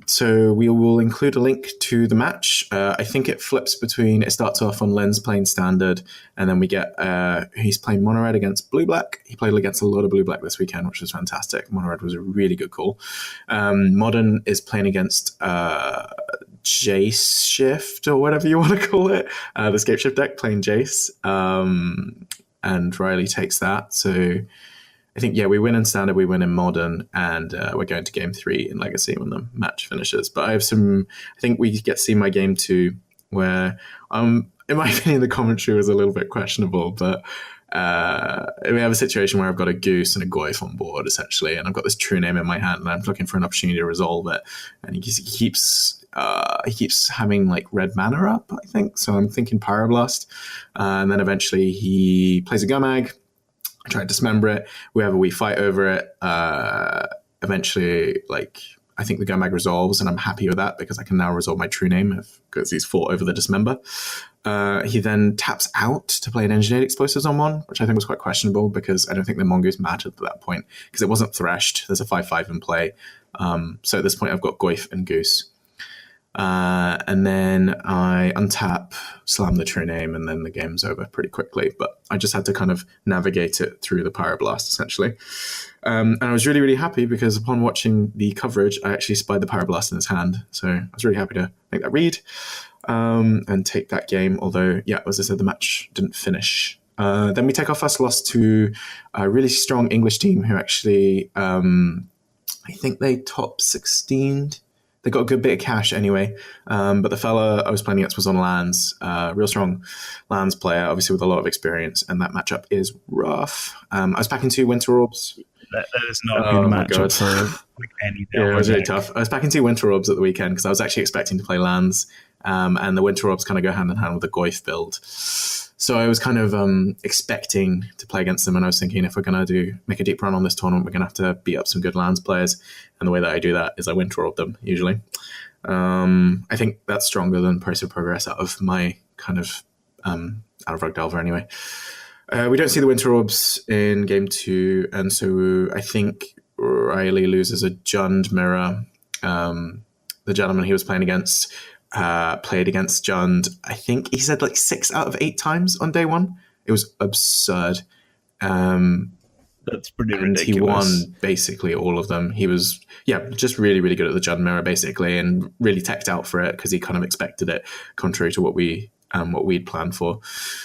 So we will include a link to the match. I think it starts off on Len's playing standard, and then we get, he's playing Mono Red against Blue Black. He played against a lot of Blue Black this weekend, which was fantastic. Mono Red was a really good call. Modern is playing against Jace Shift, or whatever you want to call it. The Scape Shift deck playing Jace. And Riley takes that. So I think, we win in standard, we win in modern, and we're going to game 3 in legacy when the match finishes. But I think we get to see my game 2, where, in my opinion, the commentary was a little bit questionable, but we have a situation where I've got a Goose and a Goif on board, essentially, and I've got this true name in my hand, and I'm looking for an opportunity to resolve it. And he keeps having like red mana up, I think. So I'm thinking Pyroblast, and then eventually he plays a Gumag. I try to dismember it. We have a wee fight over it. Eventually, I think the Gumag resolves, and I'm happy with that because I can now resolve my true name because he's fought over the dismember. He then taps out to play an Engineered Explosives on one, which I think was quite questionable because I don't think the Mongoose mattered at that point because it wasn't threshed. There's a 5/5 in play. So at this point, I've got Goif and Goose. And then I untap, slam the true name, and then the game's over pretty quickly. But I just had to kind of navigate it through the Pyroblast, essentially. And I was really, really happy because upon watching the coverage, I actually spied the Pyroblast in his hand. So I was really happy to make that read and take that game. Although, as I said, the match didn't finish. Then we take our first loss to a really strong English team who actually, I think they top 16'd. They got a good bit of cash anyway, but the fella I was playing against was on lands, real strong lands player, obviously with a lot of experience, and that matchup is rough. I was packing 2 Winter Orbs. That is not a good matchup for any deck. It was really tough. I was packing 2 Winter Orbs at the weekend because I was actually expecting to play lands, and the Winter Orbs kind of go hand in hand with the Goif build. So I was kind of expecting to play against them, and I was thinking if we're going to make a deep run on this tournament, we're going to have to beat up some good lands players. And the way that I do that is I Winter Orb them, usually. I think that's stronger than Price of Progress out of my kind of, out of Rug Delver anyway. We don't see the Winter Orbs in game 2, and so I think Riley loses a Jund mirror. The gentleman he was playing against played against Jund, I think he said 6 out of 8 times on day 1. It was absurd. That's pretty ridiculous. He won basically all of them. He was, just really, really good at the Jund mirror, basically, and really teched out for it because he kind of expected it, contrary to what we'd planned for.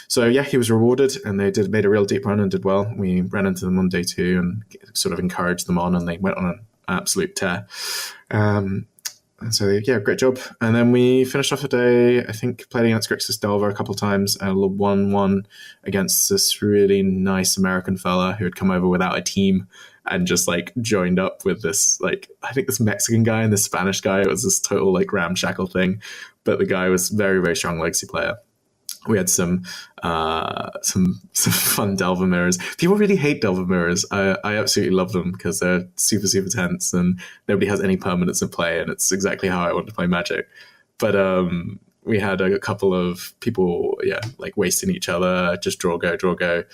So he was rewarded, and they made a real deep run and did well. We ran into them on day 2 and sort of encouraged them on, and they went on an absolute tear. And so, great job. And then we finished off the day, I think, played against Grixis Delver a couple of times, and 1-1 against this really nice American fella who had come over without a team and just joined up with this, I think this Mexican guy and this Spanish guy. It was this total ramshackle thing. But the guy was very, very strong legacy player. We had some fun Delver mirrors. People really hate Delver mirrors. I absolutely love them because they're super, super tense and nobody has any permanence in play, and it's exactly how I want to play Magic. But we had a couple of people, like wasting each other, just draw go.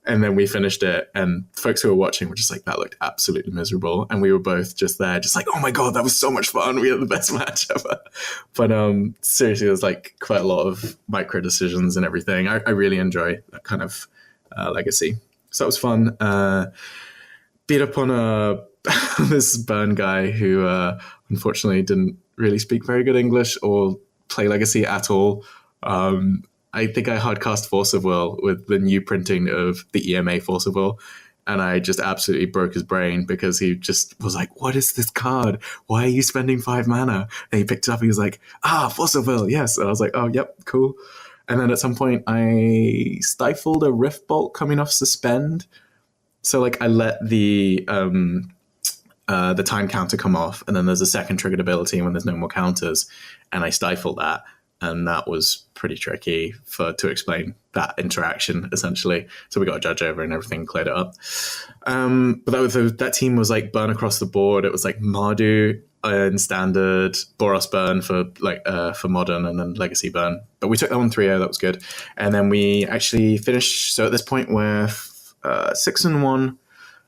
And then we finished it, and folks who were watching were just like, that looked absolutely miserable. And we were both just there, just like, oh my God, that was so much fun. We had the best match ever. But seriously, there's like quite a lot of micro decisions and everything. I really enjoy that kind of legacy. So that was fun. Beat up on this Burn guy who unfortunately didn't really speak very good English or play Legacy at all. I think I hardcast Force of Will with the new printing of the EMA Force of Will, and I just absolutely broke his brain because he just was like, what is this card? Why are you spending 5 mana? And he picked it up, he was like, Force of Will, yes. And I was like, oh, yep, cool. And then at some point I stifled a Rift Bolt coming off Suspend. So like I let the time counter come off, and then there's a second triggered ability when there's no more counters, and I stifled that. And that was pretty tricky to explain that interaction, essentially. So we got a judge over and everything, cleared it up. But that team was like burn across the board. It was like Mardu in standard, Boros burn for modern, and then Legacy burn. But we took that one 3-0. That was good. And then we actually finished. So at this point, we're 6-1,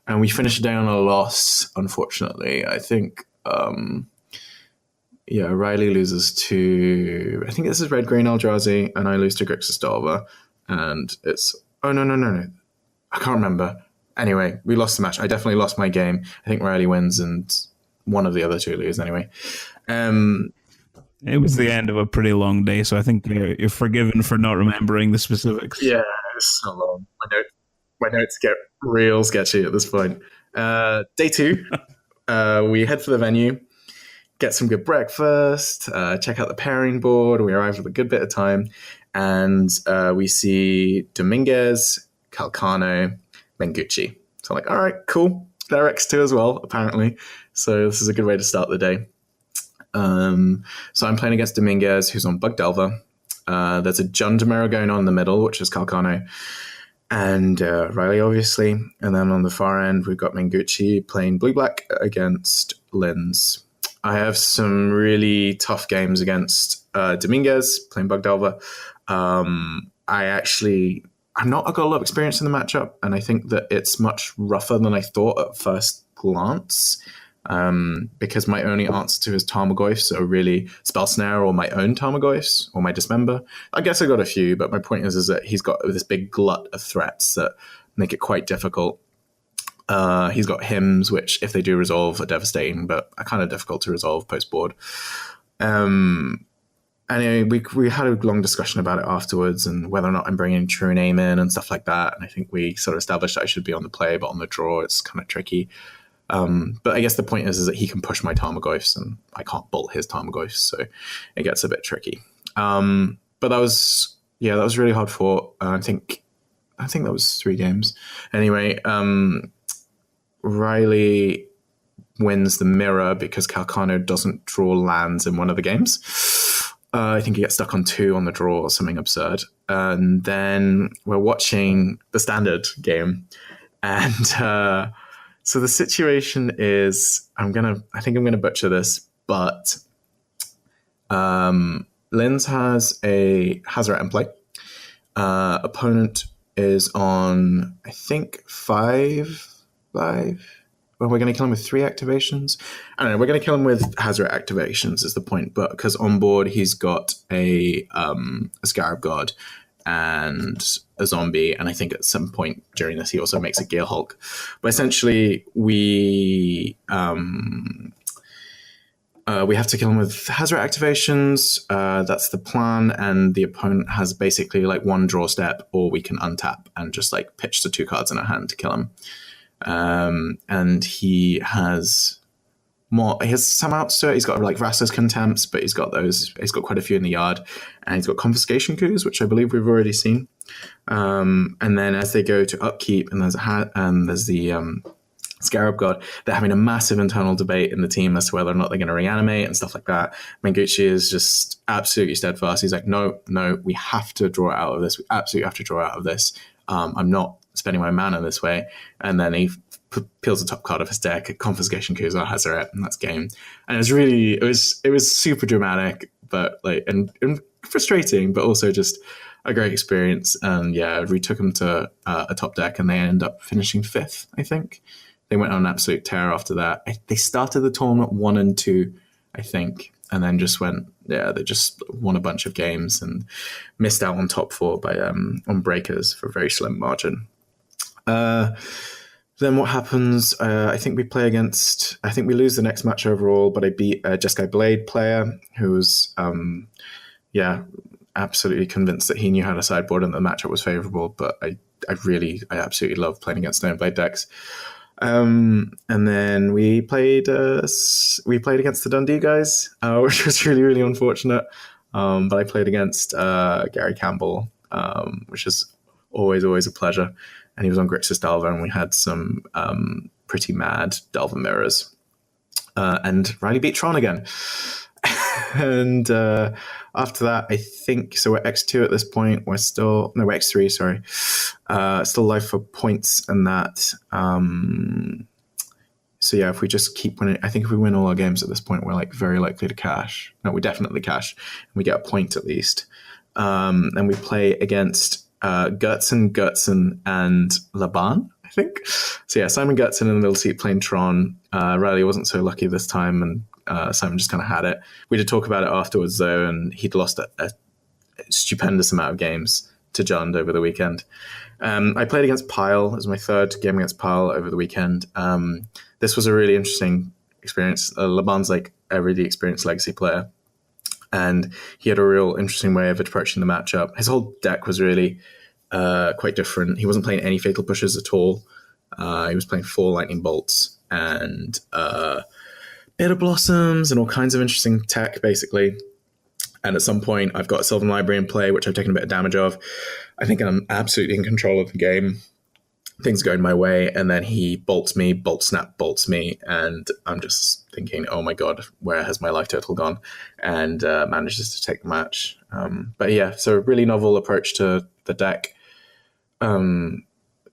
and we finished the day on a loss. Unfortunately, I think. Riley loses to, I think this is Red Green Eldrazi, and I lose to Grixis Delver, and it's, no. I can't remember. Anyway, we lost the match. I definitely lost my game. I think Riley wins, and one of the other two lose anyway. It was the end of a pretty long day, so I think you're forgiven for not remembering the specifics. Yeah, it's so long. My notes get real sketchy at this point. Day 2, we head for the venue, get some good breakfast, check out the pairing board. We arrive with a good bit of time, and we see Dominguez, Calcano, Mengucci. So I'm like, all right, cool. They're X2 as well, apparently. So this is a good way to start the day. So I'm playing against Dominguez, who's on Bug Delver. There's a Jundamero going on in the middle, which is Calcano, and Riley, obviously. And then on the far end, we've got Mengucci playing blue-black against Linz. I have some really tough games against Dominguez playing Bug Delver. I'm not got a lot of experience in the matchup, and I think that it's much rougher than I thought at first glance, because my only answer to his Tarmogoyfs are really Spell Snare or my own Tarmogoyfs or my Dismember. I guess I got a few, but my point is that he's got this big glut of threats that make it quite difficult. He's got hymns, which if they do resolve are devastating, but are kind of difficult to resolve post-board. Anyway, we had a long discussion about it afterwards and whether or not I'm bringing True Name in and stuff like that. And I think we sort of established that I should be on the play, but on the draw, it's kind of tricky. But I guess the point is that he can push my Tarmogoyfs and I can't bolt his Tarmogoyfs, so it gets a bit tricky. But that was really hard fought. I think that was 3 games. Anyway, Riley wins the mirror because Calcano doesn't draw lands in one of the games. I think he gets stuck on 2 on the draw or something absurd. And then we're watching the standard game. And so the situation is, I think I'm gonna butcher this, but Linz has a Hazoret in play. Opponent is on, I think, 5. Well, we're going to kill him with 3 activations. I don't know. We're going to kill him with Hazoret activations is the point. But because on board he's got a Scarab God and a zombie, and I think at some point during this he also makes a Gear Hulk. But essentially we have to kill him with Hazoret activations. That's the plan, and the opponent has basically like 1 draw step, or we can untap and just like pitch the 2 cards in our hand to kill him. And he has some outs to it. He's got like Rastus Contempts, but he's got quite a few in the yard, and he's got Confiscation Coups, which I believe we've already seen. And then as they go to upkeep, and there's the Scarab God. They're having a massive internal debate in the team as to whether or not they're going to reanimate and stuff like that. Mengucci is just absolutely steadfast. He's like, no, we have to draw out of this. We absolutely have to draw out of this. I'm not spending my mana this way. And then he peels the top card of his deck, Confiscation Kuza, Hazaret, and that's game. And it was super dramatic, but like and frustrating, but also just a great experience. And yeah, we took them to a top deck, and they ended up finishing 5th, I think. They went on an absolute tear after that. They started the tournament 1 and 2, I think, and then just they just won a bunch of games and missed out on top 4 by on breakers for a very slim margin. Then what happens? I think we lose the next match overall, but I beat a Jeskai Blade player who was, absolutely convinced that he knew how to sideboard and the matchup was favorable. But I absolutely love playing against Stoneblade decks. And then we played against the Dundee guys, which was really, really unfortunate. But I played against Gary Campbell, which is always a pleasure. And he was on Grixis Dalva, and we had some pretty mad Dalva mirrors. And Riley beat Tron again. And after that, I think, so we're X2 at this point. We're X3, sorry. Still live for points and that. So yeah, if we just keep winning, I think if we win all our games at this point, we're like very likely to cash. No, we definitely cash. And we get a point at least. And we play against Gertzen, and Laban, I think. So yeah, Simon Gertzen in the middle seat playing Tron. Riley wasn't so lucky this time, and Simon just kind of had it. We did talk about it afterwards, though, and he'd lost a stupendous amount of games to Jund over the weekend. I played against Pyle. It was my 3rd game against Pyle over the weekend. This was a really interesting experience. Laban's like a really experienced legacy player, and he had a real interesting way of approaching the matchup. His whole deck was really quite different. He wasn't playing any Fatal Pushes at all. He was playing 4 Lightning Bolts and Bitter Blossoms and all kinds of interesting tech, basically. And at some point, I've got a Sylvan Library in play, which I've taken a bit of damage of. I think I'm absolutely in control of the game. Things are going my way, and then he bolts me, bolts me, and I'm just thinking, oh my god, where has my life total gone? And manages to take the match. But yeah, so a really novel approach to the deck. A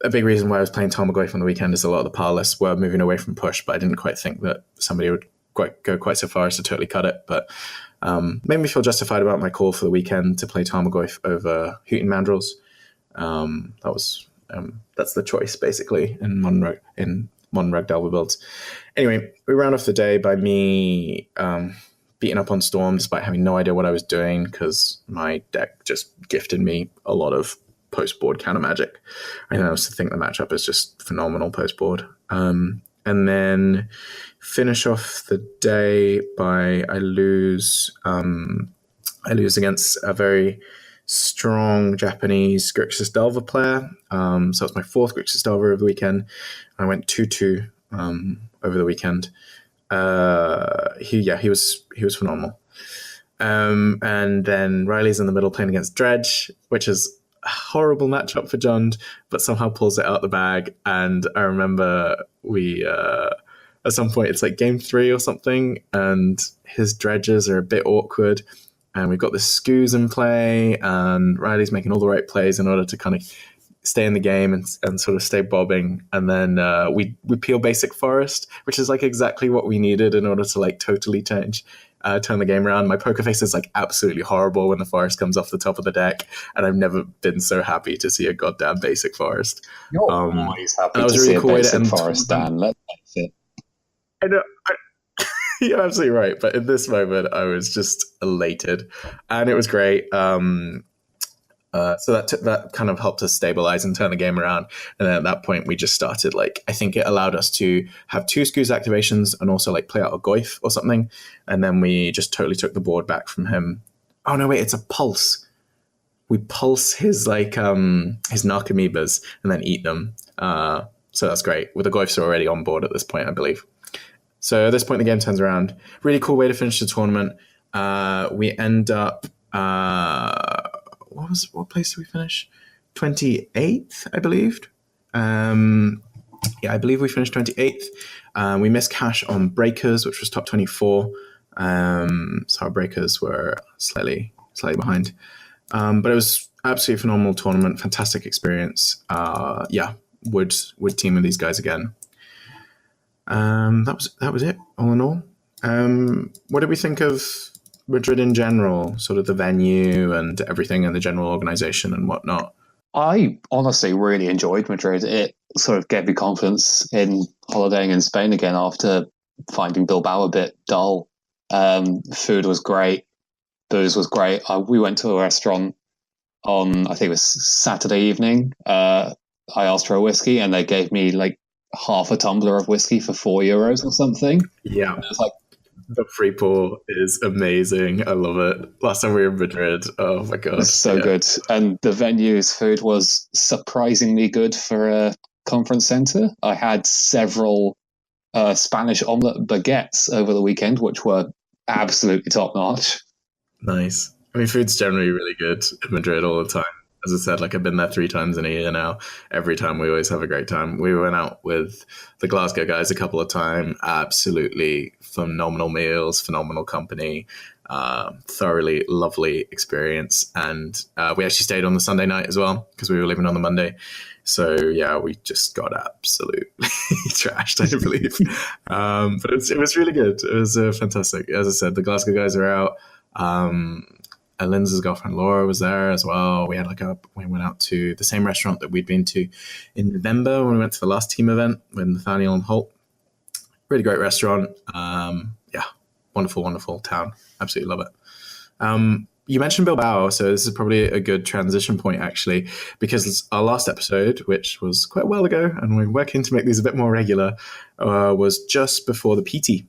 big reason why I was playing Tarmogoyf on the weekend is a lot of the powerless were moving away from push, but I didn't quite think that somebody would go quite so far as to totally cut it. But made me feel justified about my call for the weekend to play Tarmogoyf over Hooten Mandrills. That's the choice, basically, in modern Rag Delver builds. Anyway, we round off the day by me beating up on Storm despite having no idea what I was doing, because my deck just gifted me a lot of post-board counter magic. I also think the matchup is just phenomenal post-board. And then finish off the day by I lose against a very strong Japanese Grixis Delver player. So it's my 4th Grixis Delver over the weekend. I went 2-2 over the weekend. He was phenomenal. And then Riley's in the middle playing against Dredge, which is a horrible matchup for Jund, but somehow pulls it out the bag. And I remember we at some point, it's like game 3 or something, and his dredges are a bit awkward. And we've got the Skoos in play, and Riley's making all the right plays in order to kind of stay in the game and sort of stay bobbing. And then we peel Basic Forest, which is like exactly what we needed in order to like totally turn the game around. My poker face is like absolutely horrible when the forest comes off the top of the deck, and I've never been so happy to see a goddamn Basic Forest. You're always happy to see a Basic Forest, Dan. Let's face it. I know. You're absolutely right. But in this moment, I was just elated, and it was great. So that kind of helped us stabilize and turn the game around. And then at that point, we just started I think it allowed us to have 2 Skoos activations and also play out a Goyf or something. And then we just totally took the board back from him. Oh no, wait, it's a pulse. We pulse his Narcomoebas and then eat them. So that's great. With the Goyfs are already on board at this point, I believe. So at this point, the game turns around. Really cool way to finish the tournament. We end up, what place did we finish? 28th, I believed. Yeah, I believe we finished 28th. We missed cash on breakers, which was top 24. So our breakers were slightly behind. But it was absolutely phenomenal tournament, fantastic experience. Would team with these guys again. That was it, all in all. What did we think of Madrid in general, sort of the venue and everything and the general organization and whatnot? I honestly really enjoyed Madrid. It sort of gave me confidence in holidaying in Spain again after finding Bilbao a bit dull. Food was great. Booze was great. We went to a restaurant on, I think it was Saturday evening. I asked for a whiskey and they gave me like half a tumbler of whiskey for €4 or something. Yeah. And it was like, the free pour is amazing. I love it. Last time we were in Madrid, oh my god, it's so good. And the venue's food was surprisingly good for a conference center. I had several Spanish omelette baguettes over the weekend, which were absolutely top notch. Nice. I mean, food's generally really good in Madrid all the time. As I said, like I've been there 3 times in a year now. Every time we always have a great time. We went out with the Glasgow guys a couple of times. Absolutely phenomenal meals, phenomenal company, thoroughly lovely experience. And we actually stayed on the Sunday night as well because we were leaving on the Monday. So yeah, we just got absolutely trashed, I believe. But it was really good. It was fantastic. As I said, the Glasgow guys are out. Lindsay's girlfriend Laura was there as well. We went out to the same restaurant that we'd been to in November when we went to the last team event with Nathaniel and Holt. Really great restaurant. Wonderful town. Absolutely love it. You mentioned Bilbao, so this is probably a good transition point actually, because our last episode, which was quite a while ago, and we're working to make these a bit more regular, was just before the PT.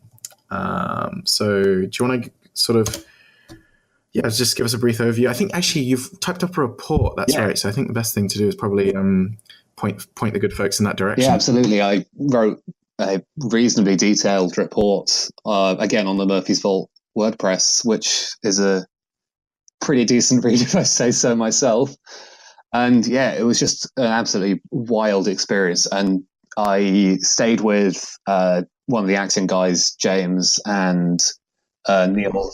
So do you want to sort of just give us a brief overview? I think actually you've typed up a report. That's right. So I think the best thing to do is probably point the good folks in that direction. Yeah, absolutely. I wrote a reasonably detailed report, again, on the Murphy's Vault WordPress, which is a pretty decent read if I say so myself. And yeah, it was just an absolutely wild experience. And I stayed with one of the Axiom guys, James, and Neil.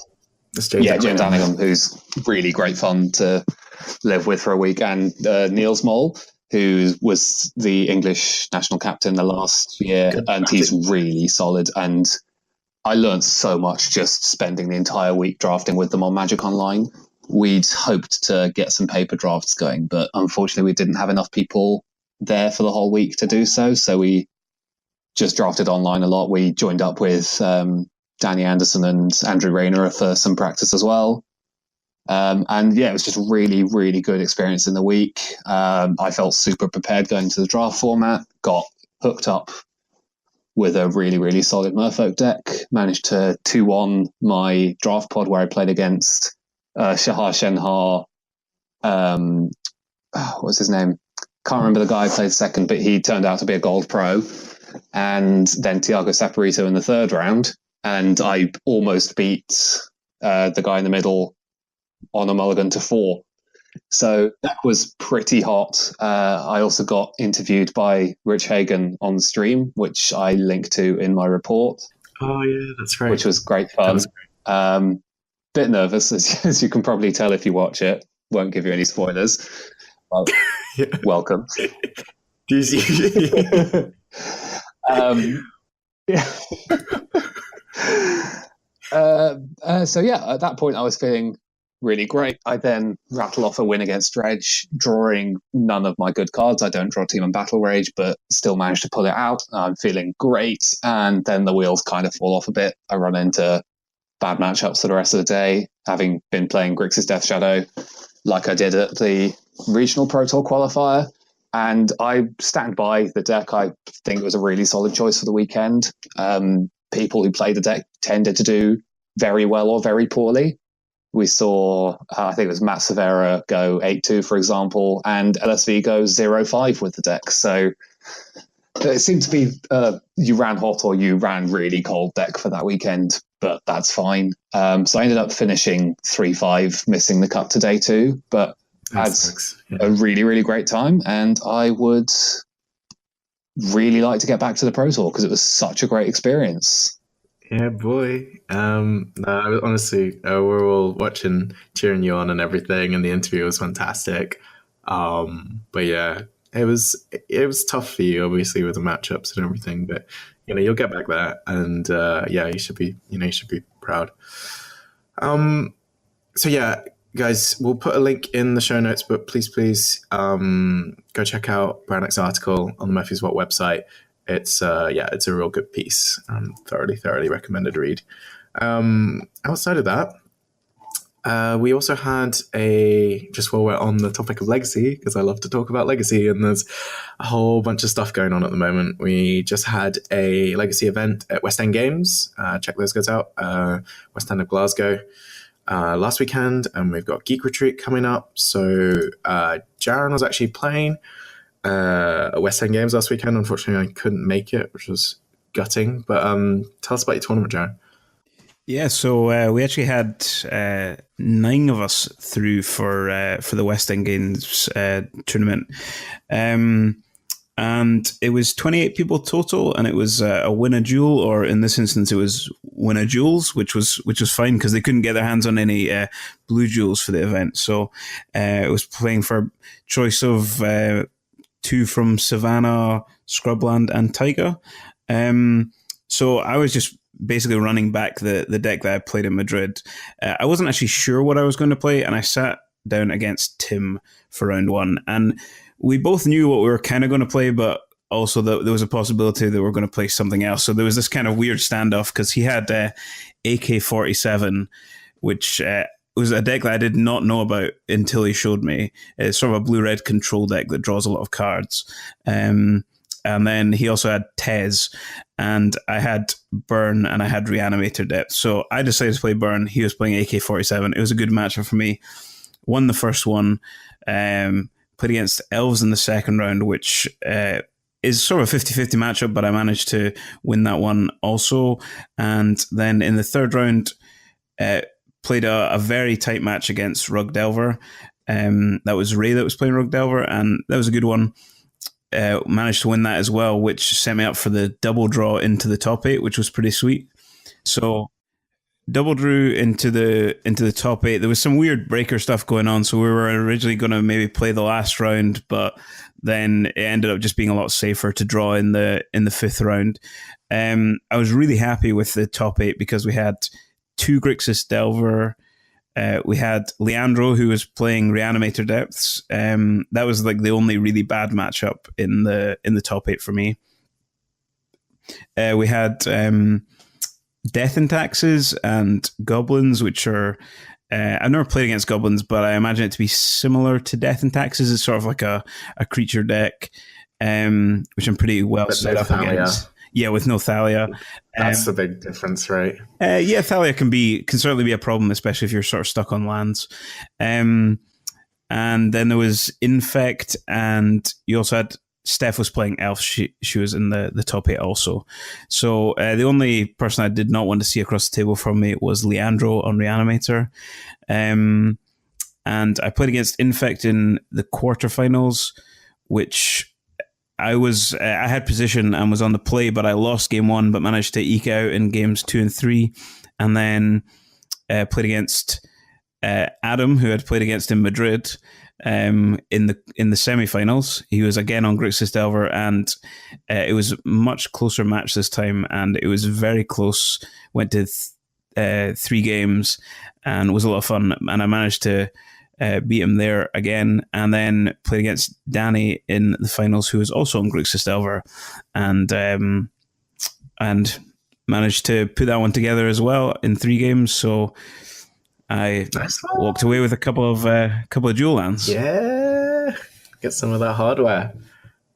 James Anningham, who's really great fun to live with for a week, and Neil Small, who was the English national captain the last year, and he's really solid. And I learned so much just spending the entire week drafting with them on Magic Online. We'd hoped to get some paper drafts going, but unfortunately we didn't have enough people there for the whole week to do so. So we just drafted online a lot. We joined up with Danny Anderson and Andrew Rayner for some practice as well. And yeah, it was just really, really good experience in the week. I felt super prepared going to the draft format, got hooked up with a really, really solid Merfolk deck, managed to 2-1 my draft pod where I played against Shahar Shenhar. What was his name? Can't remember the guy who played second, but he turned out to be a gold pro. And then Tiago Saporito in the third round. And I almost beat the guy in the middle on a mulligan to 4. So that was pretty hot. I also got interviewed by Rich Hagan on the stream, which I link to in my report. Oh, yeah, that's right. Which was great fun. Was great. Bit nervous, as you can probably tell if you watch it. Won't give you any spoilers. Well, welcome. So yeah, at that point I was feeling really great. I then rattle off a win against Dredge, drawing none of my good cards. I don't draw Team and Battle Rage, but still managed to pull it out. I'm feeling great, and then the wheels kind of fall off a bit. I run into bad matchups for the rest of the day, having been playing Grixis Death Shadow like I did at the regional Pro Tour qualifier. And I stand by the deck. I think it was a really solid choice for the weekend. People who play the deck tended to do very well or very poorly. We saw, I think it was Matt Severa go 8-2, for example, and LSV go 0-5 with the deck. So it seemed to be you ran hot or you ran really cold deck for that weekend, but that's fine. So I ended up finishing 3-5, missing the cut today too, but had a really, really great time. And I would really like to get back to the Pro Tour because it was such a great experience. Yeah, boy. No, honestly, we're all watching, cheering you on and everything, and the interview was fantastic. But yeah, it was tough for you, obviously, with the matchups and everything. But you'll get back there, and yeah, you should be proud. So yeah, guys, we'll put a link in the show notes, but please, go check out Branoc's article on the Murphy's Vault website. It's it's a real good piece. Thoroughly recommended read. Outside of that, we also had just while we're on the topic of legacy, because I love to talk about legacy, and there's a whole bunch of stuff going on at the moment. We just had a legacy event at West End Games. Check those guys out. West End of Glasgow. Last weekend, and we've got Geek Retreat coming up. So Jaren was actually playing West End Games last weekend. Unfortunately, I couldn't make it, which was gutting. But tell us about your tournament, Jaren. Yeah, so we actually had 9 of us through for the West End Games tournament. And it was 28 people total, and it was a Win-A-Duel, or in this instance, it was Win-A-Duels, which was fine because they couldn't get their hands on any blue jewels for the event. So it was playing for choice of 2 from Savannah, Scrubland, and Taiga. So I was just basically running back the deck that I played in Madrid. I wasn't actually sure what I was going to play, and I sat down against Tim for round 1, and we both knew what we were kind of going to play, but also that there was a possibility that we were going to play something else. So there was this kind of weird standoff because he had AK-47, which was a deck that I did not know about until he showed me. It's sort of a blue-red control deck that draws a lot of cards. And then he also had Tez, and I had Burn, and I had Reanimator Depth. So I decided to play Burn. He was playing AK-47. It was a good matchup for me. Won the first one. Played against Elves in the second round, which is sort of a 50-50 matchup, but I managed to win that one also. And then in the third round, played a very tight match against Rug Delver. That was Ray that was playing Rug Delver, and that was a good one. Managed to win that as well, which set me up for the double draw into the top 8, which was pretty sweet. So double drew into the top 8. There was some weird breaker stuff going on, so we were originally going to maybe play the last round, but then it ended up just being a lot safer to draw in the 5th round. I was really happy with the top 8 because we had 2 Grixis Delver. We had Leandro, who was playing Reanimator Depths. That was like the only really bad matchup in the top 8 for me. We had Death and Taxes and Goblins, which are I've never played against Goblins, but I imagine it to be similar to Death and Taxes. It's sort of like a creature deck, which I'm pretty well set up against. Yeah, with no Thalia. That's the big difference, right? Yeah, Thalia can certainly be a problem, especially if you're sort of stuck on lands. And then there was Infect, and you also had Steph was playing Elf. She was in the top 8 also. So the only person I did not want to see across the table from me was Leandro on Reanimator. And I played against Infect in the quarterfinals, which I had position and was on the play, but I lost game 1, but managed to eke out in games 2 and 3. And then played against Adam, who had played against in Madrid. In the semifinals, he was again on Grixis Delver, and it was a much closer match this time, and it was very close. Went to 3 games, and was a lot of fun. And I managed to beat him there again, and then played against Danny in the finals, who was also on Grixis Delver, and managed to put that one together as well in 3 games. So I walked away with a couple of dual lands. Yeah, get some of that hardware.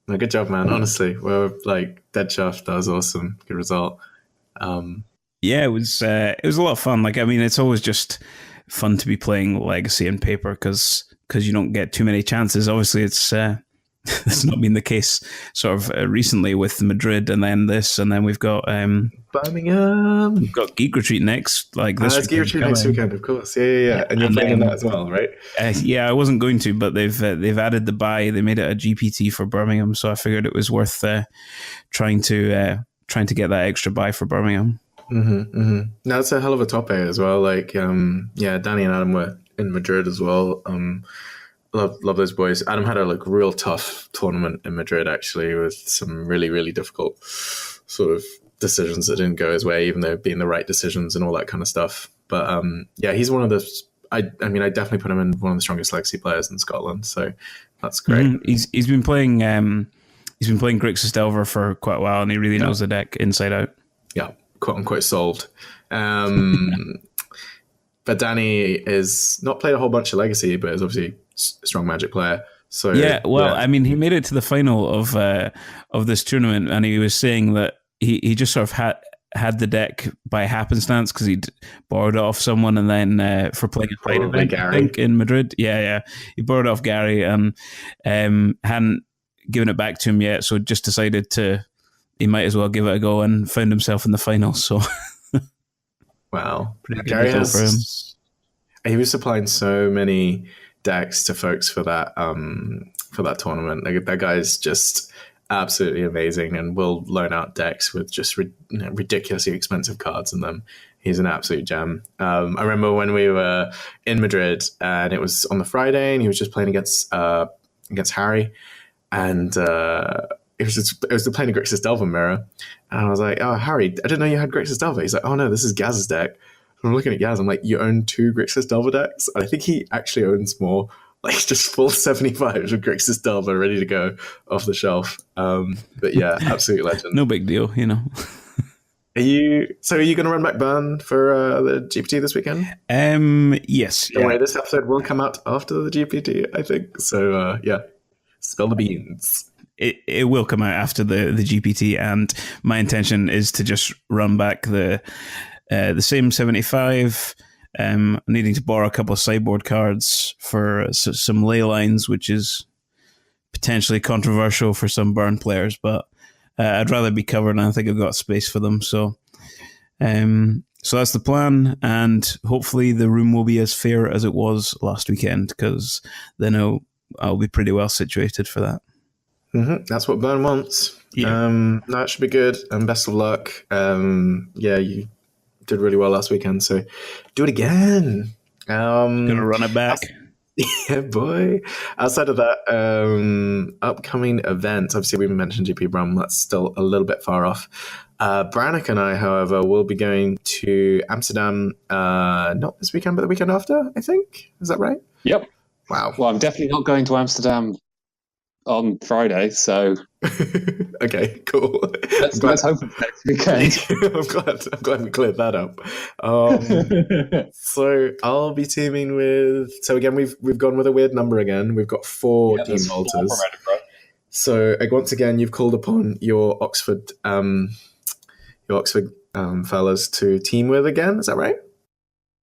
No, good job, man. Honestly, we're like dead shaft. That was awesome. Good result. Yeah, it was a lot of fun. Like, I mean, it's always just fun to be playing Legacy in paper because you don't get too many chances. Obviously, it's that's not been the case sort of recently with Madrid, and then this, and then we've got Birmingham. we've got Geek Retreat next, like this It's Geek Retreat next weekend, of course. Yeah. And you're playing in that as well, right? Yeah, I wasn't going to, but they've added the buy. They made it a GPT for Birmingham, so I figured it was worth trying to get that extra buy for Birmingham. No, that's a hell of a top eight as well. Like, Danny and Adam were in Madrid as well. Love those boys. Adam had a real tough tournament in Madrid, actually, with some really, really difficult sort of decisions that didn't go his way, even though being the right decisions and all that kind of stuff. But he's one of the. I definitely put him in one of the strongest legacy players in Scotland. So that's great. He's been playing. He's been playing Grixis Delver for quite a while, and he really knows the deck inside out. Yeah, quote unquote solved. But Danny is not played a whole bunch of legacy, but is obviously a strong Magic player. So I mean, he made it to the final of this tournament, and he was saying that he just sort of had the deck by happenstance because he'd borrowed it off someone, and then for playing a fight event, Gary. I think, in Madrid. Yeah, he borrowed it off Gary and hadn't given it back to him yet, so just decided he might as well give it a go, and found himself in the final. So, wow, Gary for him. He was supplying so many decks to folks for that tournament. That guy's just absolutely amazing, and will loan out decks with just ridiculously expensive cards in them. He's an absolute gem. I remember when we were in Madrid, and it was on the Friday, and he was just playing against Harry, and it was the playing of Grixis Delver mirror, and I was like, "Oh, Harry, I didn't know you had Grixis Delver." He's like, "Oh no, this is Gaz's deck." And I'm looking at Gaz, I'm like, "You own 2 Grixis Delver decks?" And I think he actually owns more, like just full 75s with Grixis Delver ready to go off the shelf. But yeah, absolute legend. No big deal, you know. Are you going to run back Burn for the GPT this weekend? Yes. Don't worry, this episode will come out after the GPT, I think. So spill the beans. It will come out after the GPT, and my intention is to just run back the same 75. Needing to borrow a couple of sideboard cards for some ley lines, which is potentially controversial for some Burn players, but I'd rather be covered, and I think I've got space for them. So that's the plan, and hopefully the room will be as fair as it was last weekend, because then I'll be pretty well situated for that. That's what Burn wants. Yeah. That should be good, and best of luck. You did really well last weekend, so do it again. Gonna run it back. Yeah, boy. Outside of that, upcoming events, obviously we mentioned GP Brum, that's still a little bit far off. Branoc and I, however, will be going to Amsterdam, not this weekend, but the weekend after, I think. Is that right? Yep. Wow. Well, I'm definitely not going to Amsterdam on Friday, so okay, cool. Let's hope it's next weekend. I'm glad we cleared that up. So I'll be teaming with. So again, we've gone with a weird number again. We've got 4 team alters. So once again, you've called upon your Oxford fellas to team with again. Is that right?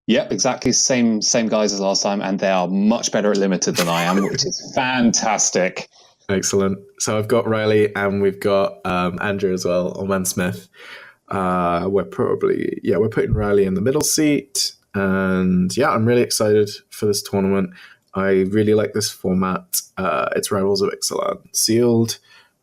Yep, exactly. Same guys as last time, and they are much better at limited than I am, which is fantastic. Excellent. So I've got Riley, and we've got Andrew as well, or Man Smith. We're putting Riley in the middle seat, and I'm really excited for this tournament. I really like this format. It's Rivals of Ixalan sealed.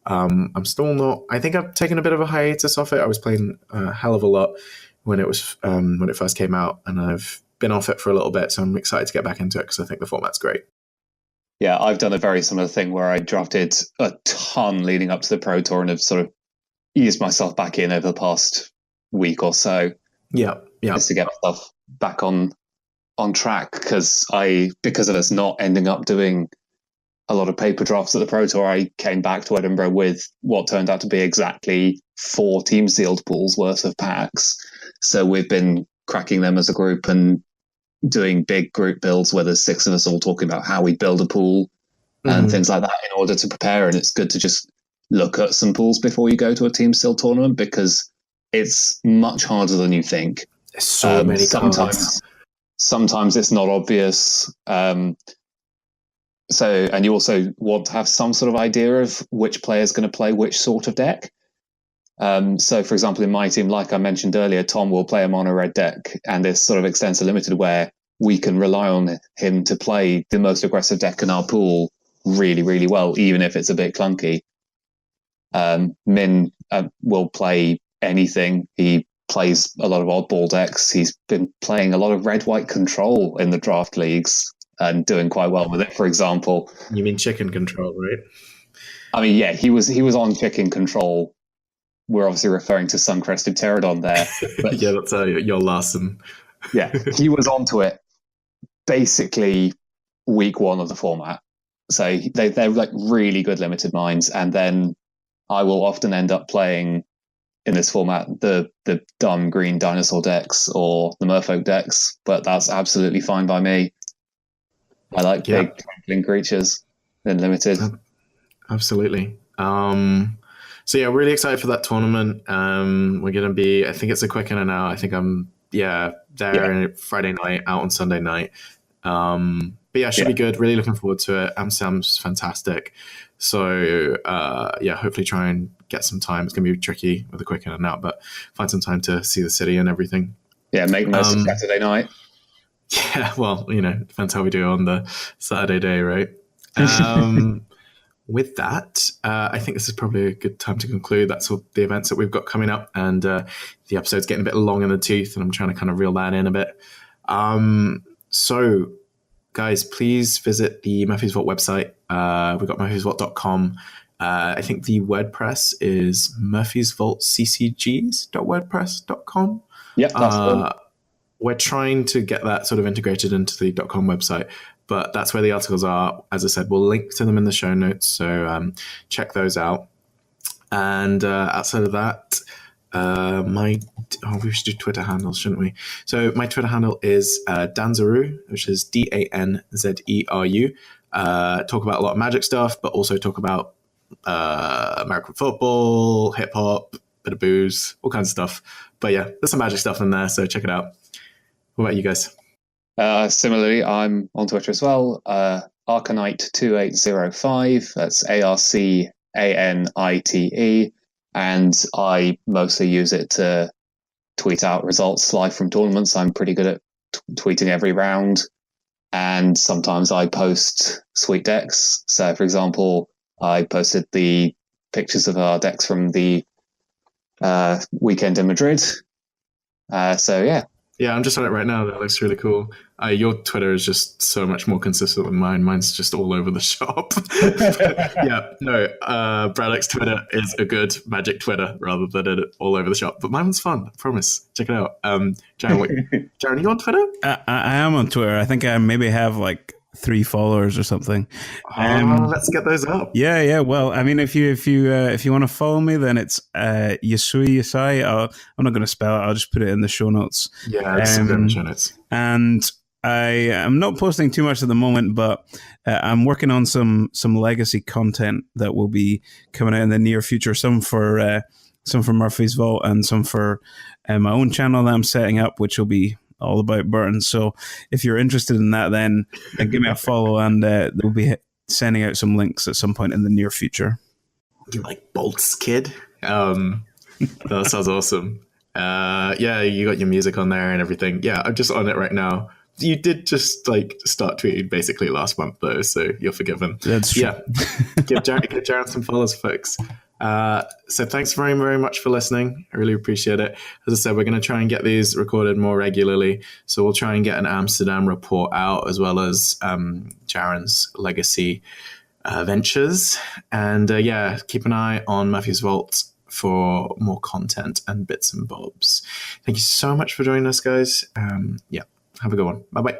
I'm still not. I think I've taken a bit of a hiatus off it. I was playing a hell of a lot when it first came out, and I've been off it for a little bit. So I'm excited to get back into it because I think the format's great. Yeah, I've done a very similar thing where I drafted a ton leading up to the Pro Tour and have sort of eased myself back in over the past week or so. Yeah. Just to get myself back on track because of us not ending up doing a lot of paper drafts at the Pro Tour, I came back to Edinburgh with what turned out to be exactly 4 team sealed pools worth of packs. So we've been cracking them as a group and doing big group builds where there's 6 of us all talking about how we build a pool and things like that in order to prepare. And it's good to just look at some pools before you go to a team sealed tournament because it's much harder than you think. There's so many cards. Sometimes it's not obvious. So, and you also want to have some sort of idea of which player is going to play which sort of deck. So, for example, in my team, like I mentioned earlier, Tom will play a mono red deck, and this sort of extends to limited where we can rely on him to play the most aggressive deck in our pool really, really well, even if it's a bit clunky. Min will play anything. He plays a lot of oddball decks. He's been playing a lot of red-white control in the draft leagues and doing quite well with it, for example. You mean chicken control, right? I mean, yeah, he was on chicken control. We're obviously referring to Suncrested Pterodon there. But yeah, that's your Larson. yeah, he was onto it basically week one of the format. So they're like really good limited minds. And then I will often end up playing in this format the dumb green dinosaur decks or the merfolk decks, but that's absolutely fine by me. I like big trampling creatures in limited. Absolutely. So yeah, really excited for that tournament. We're gonna be, I think it's a quick in and out. I think I'm there Friday night, out on Sunday night. But yeah, it should be good. Really looking forward to it. Amsterdam's fantastic. So hopefully try and get some time. It's gonna be tricky with a quick in and out, but find some time to see the city and everything. Yeah, make most of Saturday night. Yeah, well, depends how we do on the Saturday day, right? With that, I think this is probably a good time to conclude. That's all the events that we've got coming up, and the episode's getting a bit long in the tooth, and I'm trying to kind of reel that in a bit. So, guys, please visit the Murphy's Vault website. We've got murphysvault.com. I think the WordPress is murphysvaultccgs.wordpress.com. Yep, that's cool. We're trying to get that sort of integrated into the .com website, but that's where the articles are. As I said, we'll link to them in the show notes, so check those out. And outside of that, we should do Twitter handles, shouldn't we? So my Twitter handle is Danzeru, which is DANZERU. Talk about a lot of Magic stuff, but also talk about American football, hip hop, bit of booze, all kinds of stuff. But yeah, there's some Magic stuff in there, so check it out. What about you guys? Similarly, I'm on Twitter as well. Arcanite2805. That's ARCANITE. And I mostly use it to tweet out results live from tournaments. I'm pretty good at tweeting every round. And sometimes I post sweet decks. So, for example, I posted the pictures of our decks from the weekend in Madrid. So, yeah. Yeah, I'm just on it right now. That looks really cool. Your Twitter is just so much more consistent than mine. Mine's just all over the shop. Braddock's Twitter is a good Magic Twitter rather than it all over the shop. But mine was fun, I promise. Check it out. Jaren, are you on Twitter? I am on Twitter. I think I maybe have like 3 followers or something. Let's get those up. Yeah. Well, I mean, if you want to follow me, then it's Yasui. I'm not going to spell it. I'll just put it in the show notes. Yeah, it's in the show notes. And I am not posting too much at the moment, but I'm working on some legacy content that will be coming out in the near future. Some for Murphy's Vault and some for my own channel that I'm setting up, which will be all about Burton. So if you're interested in that, then give me a follow, and we'll be sending out some links at some point in the near future. You like Bolts, kid? That sounds awesome. You got your music on there and everything. Yeah, I'm just on it right now. You did just start tweeting basically last month though, so you're forgiven. That's true. Yeah, give Jaren some follows, folks. So thanks very, very much for listening. I really appreciate it. As I said, we're going to try and get these recorded more regularly. So we'll try and get an Amsterdam report out, as well as Jaren's legacy ventures. And keep an eye on Murphy's Vault for more content and bits and bobs. Thank you so much for joining us, guys. Have a good one. Bye-bye.